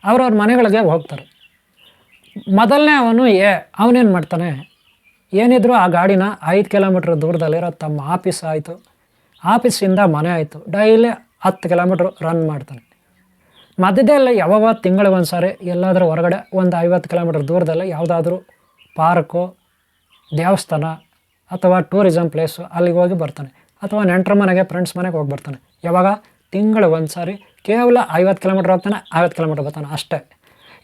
ಅವ್ರವ್ರ ಮನೆಗಳಿಗೆ ಹೋಗ್ತಾರೆ. ಮೊದಲನೇ ಅವನೇನು ಮಾಡ್ತಾನೆ, ಏನಿದ್ರು ಆ ಗಾಡಿನ 5 ಕಿಲೋಮೀಟ್ರ್ ದೂರದಲ್ಲಿರೋ ತಮ್ಮ ಆಫೀಸ್ ಆಯಿತು, ಆಫೀಸಿಂದ ಮನೆ ಆಯಿತು, ಡೈಲಿ 10 ಕಿಲೋಮೀಟ್ರ್ ರನ್ ಮಾಡ್ತಾನೆ. ಮಧ್ಯದಲ್ಲಿ ಯಾವಾಗ ತಿಂಗಳಿಗೆ ಸಾರಿ ಎಲ್ಲಾದರೂ ಹೊರಗಡೆ ಒಂದು 50 ಕಿಲೋಮೀಟ್ರ್ ದೂರದಲ್ಲಿ ಯಾವುದಾದ್ರೂ ಪಾರ್ಕು, ದೇವಸ್ಥಾನ ಅಥವಾ ಟೂರಿಸಮ್ ಪ್ಲೇಸು ಅಲ್ಲಿಗೆ ಹೋಗಿ ಬರ್ತಾನೆ. ಅಥವಾ ನೆಂಟರ ಮನೆಗೆ, ಫ್ರೆಂಡ್ಸ್ ಮನೆಗೆ ಹೋಗಿ ಬರ್ತಾನೆ. ಯಾವಾಗ ತಿಂಗಳಿಗೆ ಸಾರಿ ಕೇವಲ 50 ಕಿಲೋಮೀಟ್ರ್ ಹೋಗ್ತಾನೆ, 50 ಕಿಲೋಮೀಟ್ರ್ ಬರ್ತಾನೆ ಅಷ್ಟೇ.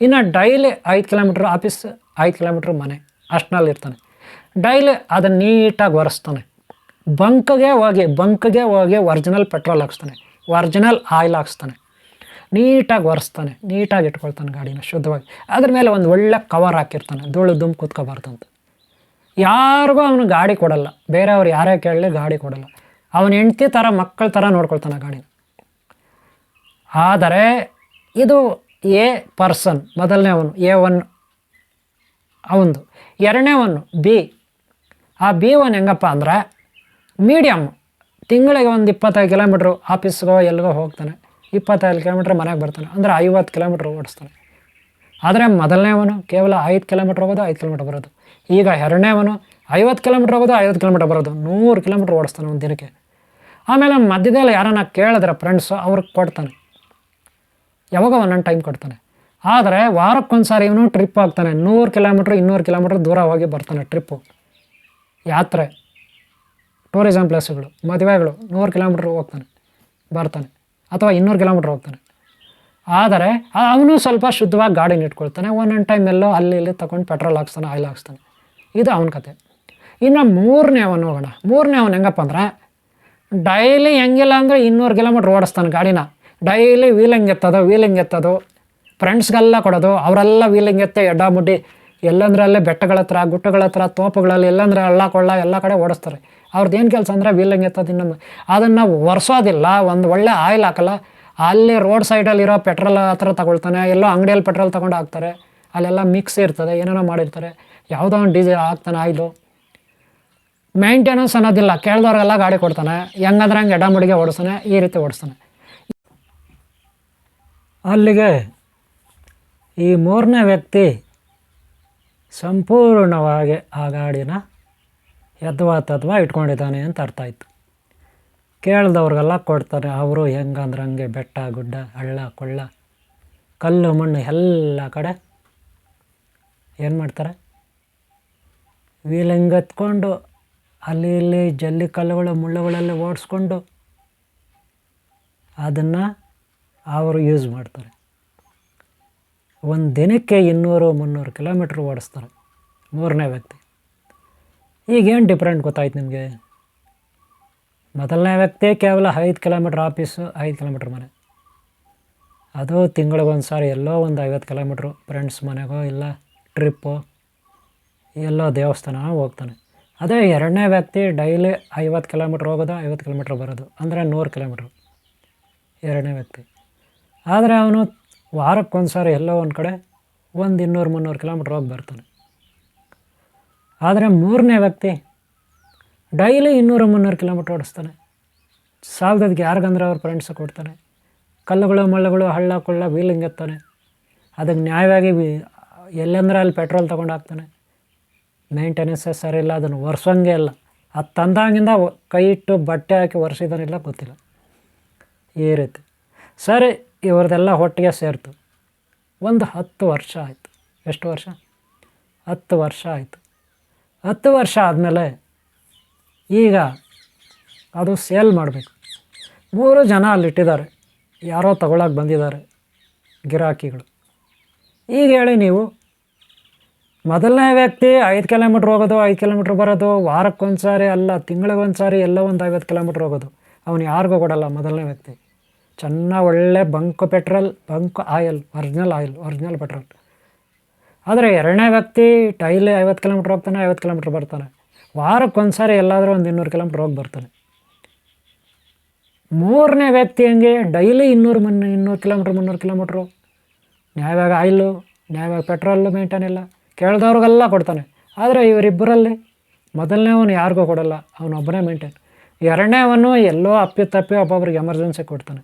ಇನ್ನು ಡೈಲಿ 5 ಕಿಲೋಮೀಟ್ರ್ ಆಫೀಸ್, 5 ಕಿಲೋಮೀಟ್ರ್ ಮನೆ, ಅಷ್ಟನಲ್ಲಿ ಇರ್ತಾನೆ. ಡೈಲಿ ಅದನ್ನು ನೀಟಾಗಿ ಒರೆಸ್ತಾನೆ. ಬಂಕ್ಗೆ ಹೋಗಿ ಒರಿಜಿನಲ್ ಪೆಟ್ರೋಲ್ ಹಾಕ್ಸ್ತಾನೆ, ಒರಿಜಿನಲ್ ಆಯಿಲ್ ಹಾಕ್ಸ್ತಾನೆ, ನೀಟಾಗಿ ಒರೆಸ್ತಾನೆ, ನೀಟಾಗಿ ಇಟ್ಕೊಳ್ತಾನೆ ಗಾಡಿನ ಶುದ್ಧವಾಗಿ. ಅದ್ರ ಮೇಲೆ ಒಂದು ಒಳ್ಳೆ ಕವರ್ ಹಾಕಿರ್ತಾನೆ, ಧೂಳು ದುಮ್ ಕೂತ್ಕೋಬಾರ್ದಂತ. ಯಾರಿಗೂ ಅವನು ಗಾಡಿ ಕೊಡಲ್ಲ, ಬೇರೆಯವ್ರು ಯಾರೇ ಕೇಳಲಿ ಗಾಡಿ ಕೊಡಲ್ಲ. ಅವನ ಹೆಂಡ್ತಿ ಥರ, ಮಕ್ಕಳ ಥರ ನೋಡ್ಕೊಳ್ತಾನೆ ಗಾಡಿನ. ಆದರೆ ಇದು ಎ ಪರ್ಸನ್, ಮೊದಲನೇ A1 ಅವಂದು. ಎರಡನೇ ಬಿ. ಆ B1 ಹೆಂಗಪ್ಪ ಅಂದರೆ ಮೀಡಿಯಮ್, ತಿಂಗಳಿಗೆ ಒಂದು 25 ಕಿಲೋಮೀಟ್ರು ಆಫೀಸ್ಗೋ ಎಲ್ಲಿಗೋ ಹೋಗ್ತಾನೆ, 25 ಕಿಲೋಮೀಟ್ರ್ ಮನೆಗೆ ಬರ್ತಾನೆ, ಅಂದರೆ 50 ಕಿಲೋಮೀಟ್ರ್ ಓಡಿಸ್ತಾನೆ. ಆದರೆ ಮೊದಲನೇವನು ಕೇವಲ 5 ಕಿಲೋಮೀಟ್ರ್ ಹೋಗೋದು, 5 ಕಿಲೋಮೀಟ್ರ್ ಬರೋದು. ಈಗ ಎರಡನೇವನು 50 ಕಿಲೋಮೀಟ್ರ್ ಹೋಗೋದು, 50 ಕಿಲೋಮೀಟ್ರ್ ಬರೋದು, 100 ಕಿಲೋಮೀಟ್ರ್ ಓಡಿಸ್ತಾನೆ ಒಂದು ದಿನಕ್ಕೆ. ಆಮೇಲೆ ಮಧ್ಯದಲ್ಲಿ ಯಾರನ್ನ ಕೇಳಿದ್ರೆ ಫ್ರೆಂಡ್ಸು ಅವ್ರಿಗೆ ಕೊಡ್ತಾನೆ, ಯಾವಾಗ ಒಂದೊಂದು ಟೈಮ್ ಕೊಡ್ತಾನೆ. ಆದರೆ ವಾರಕ್ಕೊಂದು ಸಾರಿ ಇವನು ಟ್ರಿಪ್ ಹೋಗ್ತಾನೆ, 100 ಕಿಲೋಮೀಟ್ರ್ 200 ಕಿಲೋಮೀಟ್ರ್ ದೂರ ಹೋಗಿ ಬರ್ತಾನೆ. ಟ್ರಿಪ್ಪು, ಯಾತ್ರೆ, ಟೂರಿಸಮ್ ಪ್ಲೇಸುಗಳು, ಮದುವೆಗಳು, 100 ಕಿಲೋಮೀಟ್ರ್ ಹೋಗ್ತಾನೆ ಬರ್ತಾನೆ, ಅಥವಾ 200 ಕಿಲೋಮೀಟ್ರ್ ಹೋಗ್ತಾನೆ. ಆದರೆ ಅವನು ಸ್ವಲ್ಪ ಶುದ್ಧವಾಗಿ ಗಾಡಿನ ಇಟ್ಕೊಳ್ತಾನೆ. ಒಂದೊಂದು ಟೈಮ್ ಎಲ್ಲೋ ಅಲ್ಲಿ ಇಲ್ಲಿ ತೊಗೊಂಡು ಪೆಟ್ರೋಲ್ ಹಾಕ್ಸ್ತಾನೆ, ಆಯಿಲ್ ಹಾಕ್ಸ್ತಾನೆ. ಇದು ಅವನ ಕತೆ. ಇನ್ನು ಮೂರನೇವನು ಹೋಗೋಣ. ಮೂರನೇವನು ಹೆಂಗಪ್ಪ ಅಂದರೆ ಡೈಲಿ ಹೆಂಗಿಲ್ಲ ಅಂದರೆ 200 ಕಿಲೋಮೀಟ್ರ್ ಓಡಿಸ್ತಾನೆ ಗಾಡಿನ. ಡೈಲಿ ವೀಲಿಂಗ್ ಎತ್ತೋದು, ಫ್ರೆಂಡ್ಸ್ಗೆಲ್ಲ ಕೊಡೋದು, ಅವರೆಲ್ಲ ವೀಲಿಂಗ್ ಎತ್ತೆ ಎಡ್ಡಾಮುಡ್ಡಿ ಎಲ್ಲಂದ್ರೆ ಅಲ್ಲೇ ಬೆಟ್ಟಗಳ ಹತ್ರ, ಗುಟ್ಟಗಳ ಹತ್ರ, ತೋಪುಗಳಲ್ಲಿ, ಎಲ್ಲಂದ್ರೆ ಹಳ್ಳ ಕೊಳ್ಳ ಎಲ್ಲ ಕಡೆ ಓಡಿಸ್ತಾರೆ. ಅವ್ರದ್ದು ಏನು ಕೆಲಸ ಅಂದರೆ ವೀಲಿಂಗ್ ಎತ್ತೋದು. ಇನ್ನೊಂದು ಅದನ್ನು ಒರೆಸೋದಿಲ್ಲ, ಒಂದು ಒಳ್ಳೆ ಆಯಿಲ್ ಹಾಕಲ್ಲ. ಅಲ್ಲಿ ರೋಡ್ ಸೈಡಲ್ಲಿರೋ ಪೆಟ್ರೋಲ್ ಹತ್ರ ತಗೊಳ್ತಾನೆ, ಎಲ್ಲೋ ಅಂಗಡಿಯಲ್ಲಿ ಪೆಟ್ರೋಲ್ ತೊಗೊಂಡು ಹಾಕ್ತಾರೆ, ಅಲ್ಲೆಲ್ಲ ಮಿಕ್ಸ್ ಇರ್ತದೆ, ಏನೇನೋ ಮಾಡಿರ್ತಾರೆ, ಯಾವುದೋ ಒಂದು ಡೀಸೆಲ್ ಹಾಕ್ತಾನೆ ಆಯಿಲು. ಮೇಂಟೆನೆನ್ಸ್ ಅನ್ನೋದಿಲ್ಲ, ಕೇಳಿದವ್ರಿಗೆಲ್ಲ ಗಾಡಿ ಕೊಡ್ತಾನೆ, ಹೆಂಗಂದ್ರೆ ಹಂಗೆ ಎಡಮುಡಿಗೆ ಓಡಿಸ್ತಾನೆ, ಈ ರೀತಿ ಓಡಿಸ್ತಾನೆ. ಅಲ್ಲಿಗೆ ಈ ಮೂರನೇ ವ್ಯಕ್ತಿ ಸಂಪೂರ್ಣವಾಗಿ ಆ ಗಾಡಿನ ಯದ್ವಾ ಇಟ್ಕೊಂಡಿದ್ದಾನೆ ಅಂತ ಅರ್ಥ ಆಯಿತು. ಕೇಳಿದವ್ರಿಗೆಲ್ಲ ಕೊಡ್ತಾರೆ. ಅವರು ಹೆಂಗಂದ್ರೆ ಹಂಗೆ ಬೆಟ್ಟ ಗುಡ್ಡ, ಹಳ್ಳ ಕೊಳ್ಳ, ಕಲ್ಲು ಮಣ್ಣು ಎಲ್ಲ ಕಡೆ ಏನು ಮಾಡ್ತಾರೆ, ವೀಲಿಂಗ್ ಎತ್ಕೊಂಡು ಅಲ್ಲಿ ಇಲ್ಲಿ ಜಲ್ಲಿ ಕಲ್ಲುಗಳು ಮುಳ್ಳುಗಳಲ್ಲಿ ಓಡಿಸ್ಕೊಂಡು ಅದನ್ನು ಅವರು ಯೂಸ್ ಮಾಡ್ತಾರೆ. ಒಂದು ದಿನಕ್ಕೆ 200-300 ಕಿಲೋಮೀಟ್ರ್ ಓಡಿಸ್ತಾರೆ ಮೂರನೇ ವ್ಯಕ್ತಿ. ಈಗೇನು ಡಿಫ್ರೆಂಟ್ ಗೊತ್ತಾಯ್ತು ನಿಮಗೆ? ಮೊದಲನೇ ವ್ಯಕ್ತಿ ಕೇವಲ 5 ಕಿಲೋಮೀಟ್ರ್ ಆಫೀಸು, 5 ಕಿಲೋಮೀಟ್ರ್ ಮನೆ. ಅದು ತಿಂಗಳಿಗೊಂದು ಸಾರಿ ಎಲ್ಲೋ ಒಂದು 50 ಕಿಲೋಮೀಟ್ರು ಫ್ರೆಂಡ್ಸ್ ಮನೆಗೋ ಇಲ್ಲ ಟ್ರಿಪ್ಪು ಎಲ್ಲೋ ದೇವಸ್ಥಾನ ಹೋಗ್ತಾನೆ. ಅದೇ ಎರಡನೇ ವ್ಯಕ್ತಿ ಡೈಲಿ 50 ಕಿಲೋಮೀಟ್ರ್ ಹೋಗೋದು, 50 ಕಿಲೋಮೀಟ್ರ್ ಬರೋದು, ಅಂದರೆ 100 ಕಿಲೋಮೀಟ್ರು ಎರಡನೇ ವ್ಯಕ್ತಿ. ಆದರೆ ಅವನು ವಾರಕ್ಕೊಂದು ಸಾರಿ ಎಲ್ಲೋ ಒಂದು ಕಡೆ ಒಂದು 200-300 ಕಿಲೋಮೀಟ್ರ್ ಹೋಗಿ ಬರ್ತಾನೆ. ಆದರೆ ಮೂರನೇ ವ್ಯಕ್ತಿ ಡೈಲಿ 200-300 ಕಿಲೋಮೀಟ್ರ್ ಓಡಿಸ್ತಾನೆ. ಸಾಲದಕ್ಕೆ ಯಾರಿಗಂದ್ರೆ ಅವ್ರ ಫ್ರೆಂಡ್ಸ್ ಕೊಡ್ತಾನೆ. ಕಲ್ಲುಗಳು ಮಳ್ಳುಗಳು ಹಳ್ಳ ಕೊಳ್ಳ ವೀಲಿಂಗ್ ಎತ್ತಾನೆ. ಅದಕ್ಕೆ ನ್ಯಾಯವಾಗಿ ಎಲ್ಲಂದ್ರೆ ಅಲ್ಲಿ ಪೆಟ್ರೋಲ್ ತೊಗೊಂಡು ಹಾಕ್ತಾನೆ. ಮೇಂಟೆನೆನ್ಸೇ ಸರಿ ಇಲ್ಲ, ಅದನ್ನು ಒರೆಸೋಂಗೆ ಇಲ್ಲ. ಅದು ತಂದಾಗಿಂದ ಕೈ ಇಟ್ಟು ಬಟ್ಟೆ ಹಾಕಿ ಒರೆಸಿದಾನಿಲ್ಲ ಗೊತ್ತಿಲ್ಲ. ಈ ರೀತಿ ಸರಿ ಇವ್ರದ್ದೆಲ್ಲ ಒಟ್ಟಿಗೆ ಸೇರ್ತು. ಒಂದು 10 ವರ್ಷ ಆಯಿತು. ಎಷ್ಟು ವರ್ಷ? 10 ವರ್ಷ ಆಯಿತು. 10 ವರ್ಷ ಆದಮೇಲೆ ಈಗ ಅದು ಸೇಲ್ ಮಾಡಬೇಕು. 3 ಜನ ಅಲ್ಲಿಟ್ಟಿದ್ದಾರೆ, ಯಾರೋ ತಗೊಳಕ್ಕೆ ಬಂದಿದ್ದಾರೆ ಗಿರಾಕಿಗಳು. ಈಗ ಹೇಳಿ ನೀವು, ಮೊದಲನೇ ವ್ಯಕ್ತಿ 5 ಕಿಲೋಮೀಟ್ರ್ ಹೋಗೋದು, 5 ಕಿಲೋಮೀಟ್ರ್ ಬರೋದು, ವಾರಕ್ಕೊಂದು ಸಾರಿ ಅಲ್ಲ ತಿಂಗಳಿಗೊಂದು ಸಾರಿ ಎಲ್ಲೋ ಒಂದು 50 ಕಿಲೋಮೀಟ್ರ್ ಹೋಗೋದು, ಅವನು ಯಾರಿಗೂ ಕೊಡಲ್ಲ. ಮೊದಲನೇ ವ್ಯಕ್ತಿ ಚೆನ್ನಾಗಿ ಒಳ್ಳೆ bunk petrol, bunk oil, original petrol. ಆದರೆ ಎರಡನೇ ವ್ಯಕ್ತಿ ಡೈಲಿ 50 ಕಿಲೋಮೀಟ್ರ್ ಹೋಗ್ತಾನೆ, 50 ಕಿಲೋಮೀಟ್ರ್ ಬರ್ತಾನೆ. ವಾರಕ್ಕೊಂದು ಸಾರಿ ಎಲ್ಲಾದರೂ ಒಂದು 200 ಕಿಲೋಮೀಟ್ರ್ ಹೋಗಿ ಬರ್ತಾನೆ. ಮೂರನೇ ವ್ಯಕ್ತಿ ಹಂಗೆ ಡೈಲಿ 200 ಕಿಲೋಮೀಟ್ರ್ 300 ಕಿಲೋಮೀಟ್ರು. ನ್ಯಾಯವಾಗಿ ಆಯಿಲು, ನ್ಯಾಯವಾಗಿ ಪೆಟ್ರೋಲು ಮೇಂಟೈನ್ ಇಲ್ಲ, ಕೇಳ್ದವ್ರಿಗೆಲ್ಲ ಕೊಡ್ತಾನೆ. ಆದರೆ ಇವರಿಬ್ಬರಲ್ಲಿ ಮೊದಲನೇವನು ಯಾರಿಗೂ ಕೊಡಲ್ಲ, ಅವನೊಬ್ಬನೇ ಮೇಂಟೈನ್. ಎರಡನೇವನು ಎಲ್ಲೋ ಅಪ್ಪಿತಪ್ಪಿ ಒಬ್ಬೊಬ್ರಿಗೆ ಎಮರ್ಜೆನ್ಸಿ ಕೊಡ್ತಾನೆ.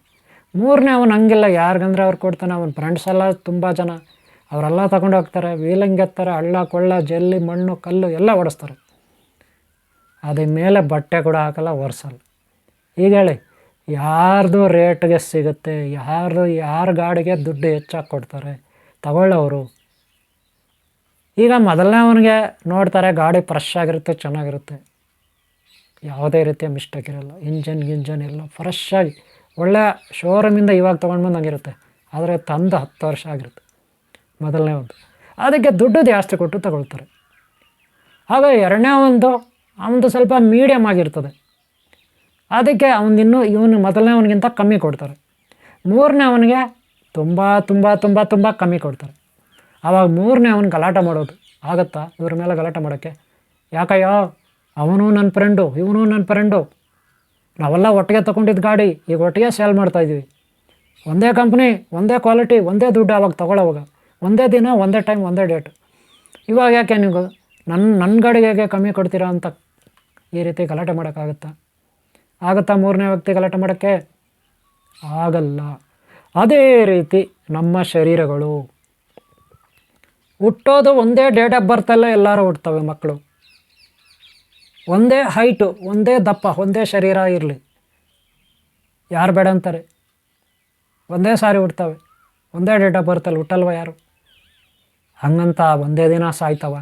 ಮೂರನೇ ಅವನು ಹಂಗಿಲ್ಲ, ಯಾರಿಗಂದ್ರೆ ಅವ್ರು ಕೊಡ್ತಾನೆ. ಅವನ ಫ್ರೆಂಡ್ಸ್ ಎಲ್ಲ ತುಂಬ ಜನ, ಅವರೆಲ್ಲ ತಗೊಂಡು ಹೋಗ್ತಾರೆ, ವೀಲಿಂಗ್ ಎತ್ತಾರೆ, ಹಳ್ಳ ಕೊಳ್ಳ ಜಲ್ಲಿ ಮಣ್ಣು ಕಲ್ಲು ಎಲ್ಲ ಓಡಿಸ್ತಾರೆ. ಅದ್ರ ಮೇಲೆ ಬಟ್ಟೆ ಕೂಡ ಹಾಕಲ್ಲ, ಒರೆಸಲ್ಲ. ಈಗ ಹೇಳಿ ಯಾರ್ದು ರೇಟ್ಗೆ ಸಿಗುತ್ತೆ, ಯಾರ ಗಾಡಿಗೆ ದುಡ್ಡು ಹೆಚ್ಚಾಗಿ ಕೊಡ್ತಾರೆ ತಗೊಳ್ಳೋರು. ಈಗ ಮೊದಲನೇ ಅವನಿಗೆ ನೋಡ್ತಾರೆ ಗಾಡಿ ಫ್ರೆಶ್ ಆಗಿರುತ್ತೆ, ಚೆನ್ನಾಗಿರುತ್ತೆ, ಯಾವುದೇ ರೀತಿಯ ಮಿಸ್ಟೇಕ್ ಇರೋಲ್ಲ, ಇಂಜನ್ ಎಲ್ಲ ಫ್ರೆಶ್ಶಾಗಿ ಒಳ್ಳೆ ಶೋರೂಮಿಂದ ಇವಾಗ ತೊಗೊಂಡು ಬಂದಂಗಿರುತ್ತೆ. ಆದರೆ ತಂದು 10 ವರ್ಷ ಆಗಿರುತ್ತೆ ಮೊದಲನೇ ಒಂದು. ಅದಕ್ಕೆ ದುಡ್ಡು ಜಾಸ್ತಿ ಕೊಟ್ಟು ತಗೊಳ್ತಾರೆ. ಆಗ ಎರಡನೇ ಅವನದು ಸ್ವಲ್ಪ ಮೀಡಿಯಮ್ ಆಗಿರ್ತದೆ, ಅದಕ್ಕೆ ಇವನು ಮೊದಲನೇ ಅವನಿಗಿಂತ ಕಮ್ಮಿ ಕೊಡ್ತಾರೆ. ಮೂರನೇ ಅವನಿಗೆ ತುಂಬ ತುಂಬ ತುಂಬ ತುಂಬ ಕಮ್ಮಿ ಕೊಡ್ತಾರೆ. ಆವಾಗ ಮೂರನೇ ಅವನು ಗಲಾಟೆ ಮಾಡೋದು. ಆಗುತ್ತಾ ಇವ್ರ ಮೇಲೆ ಗಲಾಟೆ ಮಾಡೋಕ್ಕೆ? ಯಾಕಯ್ಯೋ ಅವನು ನನ್ನ ಫ್ರೆಂಡು, ಇವನು ನನ್ನ ಫ್ರೆಂಡು, ನಾವೆಲ್ಲ ಒಟ್ಟಿಗೆ ತೊಗೊಂಡಿದ್ದು ಗಾಡಿ, ಈಗ ಒಟ್ಟಿಗೆ ಸೇಲ್ ಮಾಡ್ತಾಯಿದ್ವಿ, ಒಂದೇ ಕಂಪ್ನಿ, ಒಂದೇ ಕ್ವಾಲಿಟಿ, ಒಂದೇ ದುಡ್ಡು. ಆವಾಗ ತೊಗೊಳ್ಳೋವಾಗ ಒಂದೇ ದಿನ, ಒಂದೇ ಟೈಮ್, ಒಂದೇ ಡೇಟ್. ಇವಾಗ ಯಾಕೆ ನೀವು ನನ್ನ ಗಾಡಿಗೆ ಹೇಗೆ ಕಮ್ಮಿ ಕೊಡ್ತೀರಾ ಅಂತ ಈ ರೀತಿ ಗಲಾಟೆ ಆಗುತ್ತಾ ಮೂರನೇ ವ್ಯಕ್ತಿ ಗಲಾಟೆ ಮಾಡೋಕ್ಕೆ? ಆಗಲ್ಲ. ಅದೇ ರೀತಿ ನಮ್ಮ ಶರೀರಗಳು ಹುಟ್ಟೋದು ಒಂದೇ ಡೇಟ್ ಆಫ್ ಬರ್ತಲ್ಲ, ಎಲ್ಲರೂ ಹುಡ್ತವೆ ಮಕ್ಕಳು. ಒಂದೇ ಹೈಟು, ಒಂದೇ ದಪ್ಪ, ಒಂದೇ ಶರೀರ ಇರಲಿ, ಯಾರು ಬೇಡ ಅಂತಾರೆ? ಒಂದೇ ಸಾರಿ ಹುಡ್ತವೆ, ಒಂದೇ ಡೇಟ್ ಆಫ್ ಬರ್ತಲ್ಲ, ಹುಟ್ಟಲ್ವ ಯಾರು? ಹಂಗಂತ ಒಂದೇ ದಿನ ಸಾಯ್ತವ?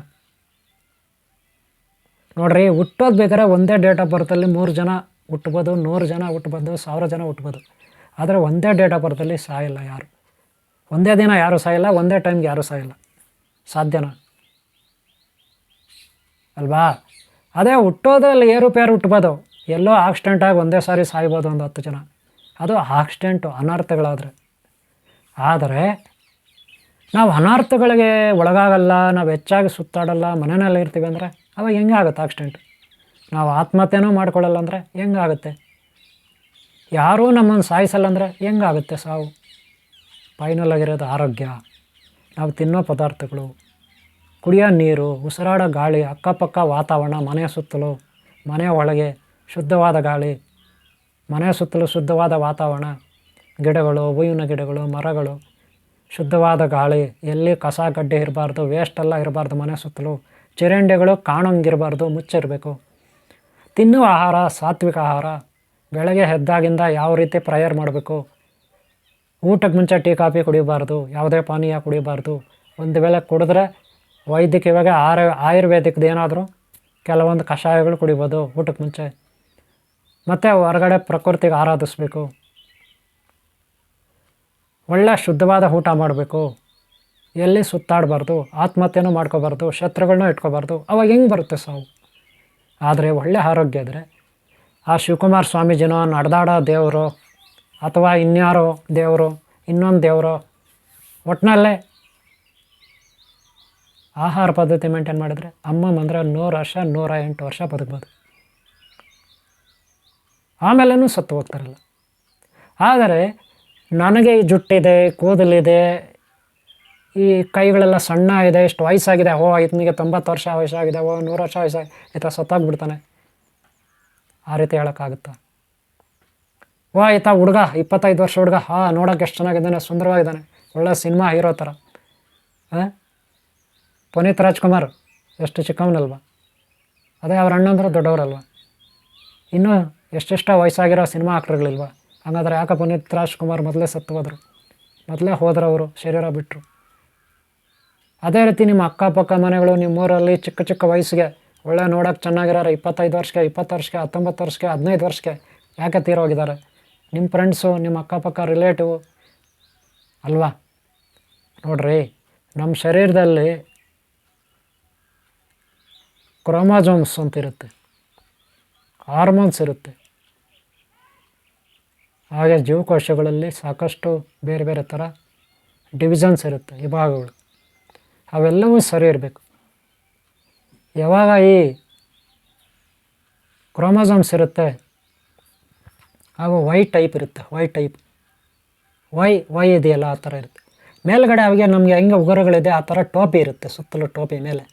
ನೋಡ್ರಿ, ಹುಟ್ಟೋದು ಬೇಕಾದ್ರೆ ಒಂದೇ ಡೇಟ್ ಆಫ್ ಬರ್ತಲ್ಲಿ 3 ಜನ ಹುಟ್ಬೋದು, 100 ಜನ ಹುಟ್ಬೋದು, 1000 ಜನ ಹುಟ್ಬೋದು. ಆದರೆ ಒಂದೇ ಡೇಟ್ ಆಫ್ ಬರ್ತಲ್ಲಿ ಸಾಯಿಲ್ಲ ಯಾರು. ಒಂದೇ ದಿನ ಯಾರೂ ಸಾಯಿಲ್ಲ, ಒಂದೇ ಟೈಮ್ಗೆ ಯಾರೂ ಸಾಯಿಲ್ಲ. ಸಾಧ್ಯನಾ? ಅಲ್ವಾ? ಅದೇ ಹುಟ್ಟೋದ್ರಲ್ಲಿ ಏರುಪೇರು ಹುಟ್ಬೋದು, ಎಲ್ಲೋ ಆಕ್ಸಿಡೆಂಟಾಗಿ ಒಂದೇ ಸಾರಿ ಸಾಯ್ಬೋದು ಒಂದು 10 ಜನ. ಅದು ಆಕ್ಸಿಡೆಂಟು, ಅನರ್ಥಗಳಾದರೆ. ಆದರೆ ನಾವು ಅನರ್ಥಗಳಿಗೆ ಒಳಗಾಗಲ್ಲ, ನಾವು ಹೆಚ್ಚಾಗಿ ಸುತ್ತಾಡಲ್ಲ, ಮನೆಯಲ್ಲೇ ಇರ್ತೀವಿ ಅಂದರೆ ಅವಾಗ ಹೆಂಗೆ ಆಗುತ್ತೆ ಆಕ್ಸಿಡೆಂಟು? ನಾವು ಆತ್ಮಹತ್ಯೆನೂ ಮಾಡ್ಕೊಳ್ಳಲ್ಲ ಅಂದರೆ ಹೆಂಗಾಗುತ್ತೆ? ಯಾರೂ ನಮ್ಮನ್ನು ಸಾಯಿಸಲ್ಲ ಅಂದರೆ ಹೆಂಗಾಗುತ್ತೆ ಸಾವು? ಫೈನಲಾಗಿರೋದು ಆರೋಗ್ಯ, ನಾವು ತಿನ್ನೋ ಪದಾರ್ಥಗಳು, ಕುಡಿಯೋ ನೀರು, ಉಸಿರಾಡೋ ಗಾಳಿ, ಅಕ್ಕಪಕ್ಕ ವಾತಾವರಣ, ಮನೆಯ ಸುತ್ತಲೂ, ಮನೆಯ ಒಳಗೆ ಶುದ್ಧವಾದ ಗಾಳಿ, ಮನೆಯ ಸುತ್ತಲೂ ಶುದ್ಧವಾದ ವಾತಾವರಣ, ಗಿಡಗಳು, ಹೂವಿನ ಗಿಡಗಳು, ಮರಗಳು, ಶುದ್ಧವಾದ ಗಾಳಿ, ಎಲ್ಲಿ ಕಸ ಗಡ್ಡೆ ಇರಬಾರ್ದು, ವೇಸ್ಟೆಲ್ಲ ಇರಬಾರ್ದು, ಮನೆ ಸುತ್ತಲೂ ಚರಂಡಿಗಳು ಕಾಣೋಂಗಿರಬಾರ್ದು, ಮುಚ್ಚಿರಬೇಕು. ತಿನ್ನುವ ಆಹಾರ ಸಾತ್ವಿಕ ಆಹಾರ, ಬೆಳಗ್ಗೆ ಎದ್ದಾಗಿಂದ ಯಾವ ರೀತಿ ಪ್ರೇಯರ್ ಮಾಡಬೇಕು, ಊಟಕ್ಕೆ ಮುಂಚೆ ಟೀ ಕಾಫಿ ಕುಡಿಬಾರ್ದು, ಯಾವುದೇ ಪಾನೀಯ ಕುಡಿಬಾರ್ದು. ಒಂದು ವೇಳೆ ಕುಡಿದ್ರೆ ವೈದ್ಯಕೀಯವಾಗಿ ಆಯುರ್ವೇದಿಕ್ದು ಏನಾದರೂ ಕೆಲವೊಂದು ಕಷಾಯಗಳು ಕುಡಿಬೋದು ಊಟಕ್ಕೆ ಮುಂಚೆ. ಮತ್ತು ಹೊರಗಡೆ ಪ್ರಕೃತಿಗೆ ಆರಾಧಿಸ್ಬೇಕು, ಒಳ್ಳೆ ಶುದ್ಧವಾದ ಊಟ ಮಾಡಬೇಕು, ಎಲ್ಲಿ ಸುತ್ತಾಡಬಾರ್ದು, ಆತ್ಮಹತ್ಯೆನೂ ಮಾಡ್ಕೋಬಾರ್ದು, ಶತ್ರುಗಳನ್ನೂ ಇಟ್ಕೋಬಾರ್ದು. ಅವಾಗ ಹೆಂಗೆ ಬರುತ್ತೆ ಸಾವು? ಆದರೆ ಒಳ್ಳೆ ಆರೋಗ್ಯ ಇದ್ದರೆ ಆ ಶಿವಕುಮಾರ ಸ್ವಾಮೀಜಿನೋ, ನಡೆದಾಡೋ ದೇವರು, ಅಥವಾ ಇನ್ಯಾರೋ ದೇವರು, ಇನ್ನೊಂದು ದೇವರು, ಒಟ್ಟಿನಲ್ಲೇ ಆಹಾರ ಪದ್ಧತಿ ಮೇಂಟೈನ್ ಮಾಡಿದ್ರೆ ಅಮ್ಮಂದ್ರೆ 100 ವರ್ಷ 108 ವರ್ಷ ಬದುಕ್ಬೋದು, ಆಮೇಲೂ ಸತ್ತು ಹೋಗ್ತಾರಲ್ಲ. ಆದರೆ ನನಗೆ ಈ ಜುಟ್ಟಿದೆ, ಕೂದಲಿದೆ, ಈ ಕೈಗಳೆಲ್ಲ ಸಣ್ಣ ಇದೆ, ಇಷ್ಟು ವಯಸ್ಸಾಗಿದೆ, ಈತನಿಗೆ 90 ವರ್ಷ ವಯಸ್ಸಾಗಿದೆ, 100 ವರ್ಷ ವಯಸ್ಸಾಗಿ ಈತ ಸತ್ತಾಗ್ಬಿಡ್ತಾನೆ, ಆ ರೀತಿ ಹೇಳೋಕ್ಕಾಗುತ್ತಾ? ಈತ ಹುಡುಗ 25 ವರ್ಷ ಹುಡುಗ, ನೋಡೋಕೆ ಎಷ್ಟು ಚೆನ್ನಾಗಿದ್ದಾನೆ, ಸುಂದರವಾಗಿದ್ದಾನೆ, ಒಳ್ಳೆ ಸಿನಿಮಾ ಹೀರೋ ಥರ. ಪುನೀತ್ ರಾಜ್ಕುಮಾರ್ ಎಷ್ಟು ಚಿಕ್ಕವನಲ್ವ, ಅದೇ ಅವ್ರ ಅಣ್ಣಂದ್ರೆ ದೊಡ್ಡವರಲ್ವ. ಇನ್ನೂ ಎಷ್ಟೆಷ್ಟೋ ವಯಸ್ಸಾಗಿರೋ ಸಿನಿಮಾ ಆಕ್ಟರ್ಗಳಿಲ್ವ? ಹಾಗಾದ್ರೆ ಯಾಕೆ ಪುನೀತ್ ರಾಜ್ಕುಮಾರ್ ಮೊದಲೇ ಸತ್ತು ಹೋದರು, ಮೊದಲೇ ಹೋದ್ರವರು, ಶರೀರ ಬಿಟ್ಟರು. ಅದೇ ರೀತಿ ನಿಮ್ಮ ಅಕ್ಕಪಕ್ಕ ಮನೆಗಳು, ನಿಮ್ಮೂರಲ್ಲಿ ಚಿಕ್ಕ ಚಿಕ್ಕ ವಯಸ್ಸಿಗೆ ಒಳ್ಳೆ ನೋಡೋಕೆ ಚೆನ್ನಾಗಿರೋರು 25 ವರ್ಷಕ್ಕೆ, 20 ವರ್ಷಕ್ಕೆ, 19 ವರ್ಷಕ್ಕೆ, 15 ವರ್ಷಕ್ಕೆ ಯಾಕೆ ತೀರೋಗಿದ್ದಾರೆ? ನಿಮ್ಮ ಫ್ರೆಂಡ್ಸು, ನಿಮ್ಮ ಅಕ್ಕಪಕ್ಕ ರಿಲೇಟಿವ್ ಅಲ್ವಾ? ನೋಡ್ರಿ, ನಮ್ಮ ಶರೀರದಲ್ಲಿ ಕ್ರೋಮೋಸೋಮ್ಸ್ ಅಂತಿರುತ್ತೆ, ಹಾರ್ಮೋನ್ಸ್ ಇರುತ್ತೆ, ಹಾಗೆ ಜೀವಕೋಶಗಳಲ್ಲಿ ಸಾಕಷ್ಟು ಬೇರೆ ಬೇರೆ ಥರ ಡಿವಿಷನ್ಸ್ ಇರುತ್ತೆ, ವಿಭಾಗಗಳು. ಅವೆಲ್ಲವೂ ಸರಿ ಇರಬೇಕು. ಯಾವಾಗ ಈ ಕ್ರೋಮೋಸೋಮ್ಸ್ ಇರುತ್ತೆ ಆಗ ವೈ ಟೈಪ್ ಇರುತ್ತೆ, ವೈ ಇದೆಯಲ್ಲ ಆ ಥರ ಇರುತ್ತೆ. ಮೇಲ್ಗಡೆ ಅವಾಗೆ ನಮಗೆ ಹೆಂಗೆ ಉಗುರುಗಳಿದೆ ಆ ಥರ ಟೋಪಿ ಇರುತ್ತೆ, ಸುತ್ತಲೂ ಟೋಪಿ ಮೇಲೆ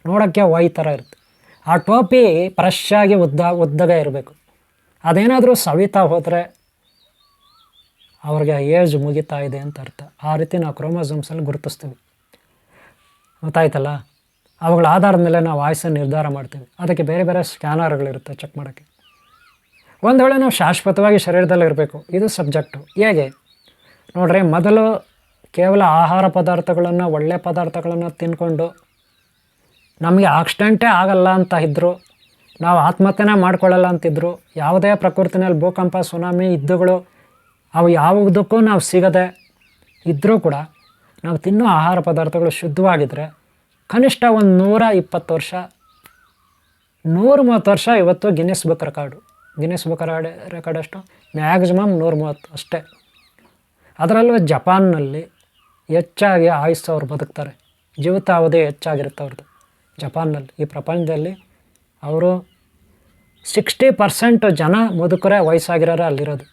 ನೋಡೋಕ್ಕೆ ವೈ ಥರ ಇರುತ್ತೆ. ಆ ಟೋಪಿ ಫ್ರೆಶ್ ಆಗಿ ಉದ್ದಗೆ ಇರಬೇಕು. ಅದೇನಾದರೂ ಸವಿತಾ ಹೋದರೆ ಅವ್ರಿಗೆ ಏಜ್ ಮುಗಿತಾ ಇದೆ ಅಂತ ಅರ್ಥ. ಆ ರೀತಿ ನಾವು ಕ್ರೋಮೋಸೋಮ್ಸಲ್ಲಿ ಗುರುತಿಸ್ತೀವಿ, ಗೊತ್ತಾಯ್ತಲ್ಲ? ಅವುಗಳ ಆಧಾರದ ಮೇಲೆ ನಾವು ಆಯಸ್ಸನ್ನು ನಿರ್ಧಾರ ಮಾಡ್ತೀವಿ. ಅದಕ್ಕೆ ಬೇರೆ ಬೇರೆ ಸ್ಕ್ಯಾನರ್ಗಳಿರುತ್ತೆ ಚೆಕ್ ಮಾಡೋಕ್ಕೆ. ಒಂದು ವೇಳೆ ನಾವು ಶಾಶ್ವತವಾಗಿ ಶರೀರದಲ್ಲಿ ಇರಬೇಕು, ಇದು ಸಬ್ಜೆಕ್ಟು. ಹೇಗೆ ನೋಡ್ರಿ, ಮೊದಲು ಕೇವಲ ಆಹಾರ ಪದಾರ್ಥಗಳನ್ನು, ಒಳ್ಳೆಯ ಪದಾರ್ಥಗಳನ್ನು ತಿಂದ್ಕೊಂಡು ನಮಗೆ ಆಕ್ಸಿಡೆಂಟೇ ಆಗಲ್ಲ ಅಂತ ಇದ್ದರು, ನಾವು ಆತ್ಮಹತ್ಯೆನೇ ಮಾಡ್ಕೊಳ್ಳಲ್ಲ ಅಂತಿದ್ರು, ಯಾವುದೇ ಪ್ರಕೃತಿನಲ್ಲಿ ಭೂಕಂಪ, ಸುನಾಮಿ, ಯುದ್ಧಗಳು ಅವು ಯಾವುದಕ್ಕೂ ನಾವು ಸಿಗದೆ ಇದ್ದರೂ ಕೂಡ ನಾವು ತಿನ್ನೋ ಆಹಾರ ಪದಾರ್ಥಗಳು ಶುದ್ಧವಾಗಿದ್ದರೆ ಕನಿಷ್ಠ ಒಂದು 120 ವರ್ಷ, 130 ವರ್ಷ ಇವತ್ತು ಗಿನ್ನಿಸ್ ಬುಕ್ ರೆಕಾರ್ಡ್ ಅಷ್ಟು ಮ್ಯಾಕ್ಸಿಮಮ್ 130 ಅಷ್ಟೇ. ಅದರಲ್ಲೂ ಜಪಾನ್ನಲ್ಲಿ ಹೆಚ್ಚಾಗಿ ಆಯುಸ್ಸು ಅವ್ರು ಬದುಕ್ತಾರೆ, ಜೀವಿತಾವಧಿ ಹೆಚ್ಚಾಗಿರುತ್ತೆ ಅವ್ರದ್ದು ಜಪಾನ್ನಲ್ಲಿ. ಈ ಪ್ರಪಂಚದಲ್ಲಿ ಅವರು 60% ಜನ ಮುದುಕರೇ ವಯಸ್ಸಾಗಿರೋರೆ ಅಲ್ಲಿರೋದು,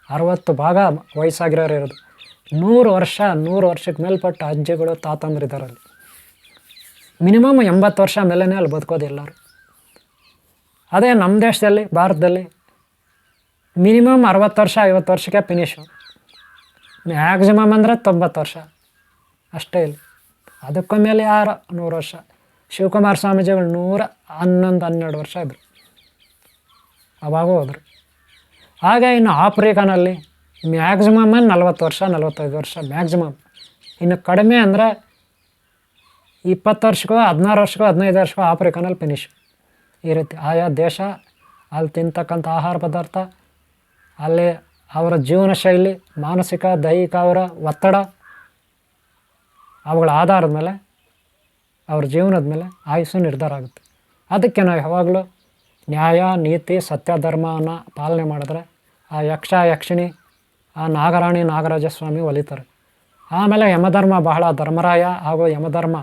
60% ವಯಸ್ಸಾಗಿರೋರು ಇರೋದು. 100 ವರ್ಷಕ್ಕೆ ಮೇಲ್ಪಟ್ಟ ಅಜ್ಜಿಗಳು, ತಾತಂದ್ರಿದ್ದಾರೆ ಅಲ್ಲಿ. ಮಿನಿಮಮ್ 80 ವರ್ಷ ಮೇಲೇ ಅಲ್ಲಿ ಬದುಕೋದು ಎಲ್ಲರೂ. ಅದೇ ನಮ್ಮ ದೇಶದಲ್ಲಿ, ಭಾರತದಲ್ಲಿ ಮಿನಿಮಮ್ 60 ವರ್ಷ 50 ವರ್ಷಕ್ಕೆ ಫಿನಿಶು, ಮ್ಯಾಕ್ಸಿಮಮ್ ಅಂದರೆ 90 ವರ್ಷ ಅಷ್ಟೇ. ಇಲ್ಲಿ ಅದಕ್ಕೂ ಮೇಲೆ ಯಾರು 100 ವರ್ಷ. ಶಿವಕುಮಾರ ಸ್ವಾಮೀಜಿಗಳು 111-12 ವರ್ಷ ಇದ್ದರು, ಅವಾಗ ಹೋದರು. ಹಾಗೆ ಇನ್ನು ಆಫ್ರಿಕಾನಲ್ಲಿ ಮ್ಯಾಕ್ಸಿಮಮ್ 40 ವರ್ಷ 45 ವರ್ಷ ಮ್ಯಾಕ್ಸಿಮಮ್. ಇನ್ನು ಕಡಿಮೆ ಅಂದರೆ 20 ವರ್ಷಕ್ಕೋ 16 ವರ್ಷಕ್ಕೋ 15 ವರ್ಷಕ್ಕೋ ಆಫ್ರಿಕಾನಲ್ಲಿ ಫಿನಿಶ್. ಈ ರೀತಿ ಆಯಾ ದೇಶ, ಅಲ್ಲಿ ತಿಂತಕ್ಕಂಥ ಆಹಾರ ಪದಾರ್ಥ, ಅಲ್ಲಿ ಅವರ ಜೀವನ ಶೈಲಿ, ಮಾನಸಿಕ ದೈಹಿಕ ಅವರ ಒತ್ತಡ, ಅವುಗಳ ಆಧಾರದ ಮೇಲೆ ಅವ್ರ ಜೀವನದ ಮೇಲೆ ಆಯುಸ್ಸು ನಿರ್ಧಾರ ಆಗುತ್ತೆ. ಅದಕ್ಕೆ ನಾವು ಯಾವಾಗಲೂ ನ್ಯಾಯ, ನೀತಿ, ಸತ್ಯ, ಧರ್ಮವನ್ನು ಪಾಲನೆ ಮಾಡಿದ್ರೆ ಆ ಯಕ್ಷ, ಯಕ್ಷಿಣಿ, ಆ ನಾಗರಾಣಿ, ನಾಗರಾಜಸ್ವಾಮಿ ಒಲಿತಾರೆ. ಆಮೇಲೆ ಯಮಧರ್ಮ, ಬಹಳ ಧರ್ಮರಾಯ ಹಾಗೂ ಯಮಧರ್ಮ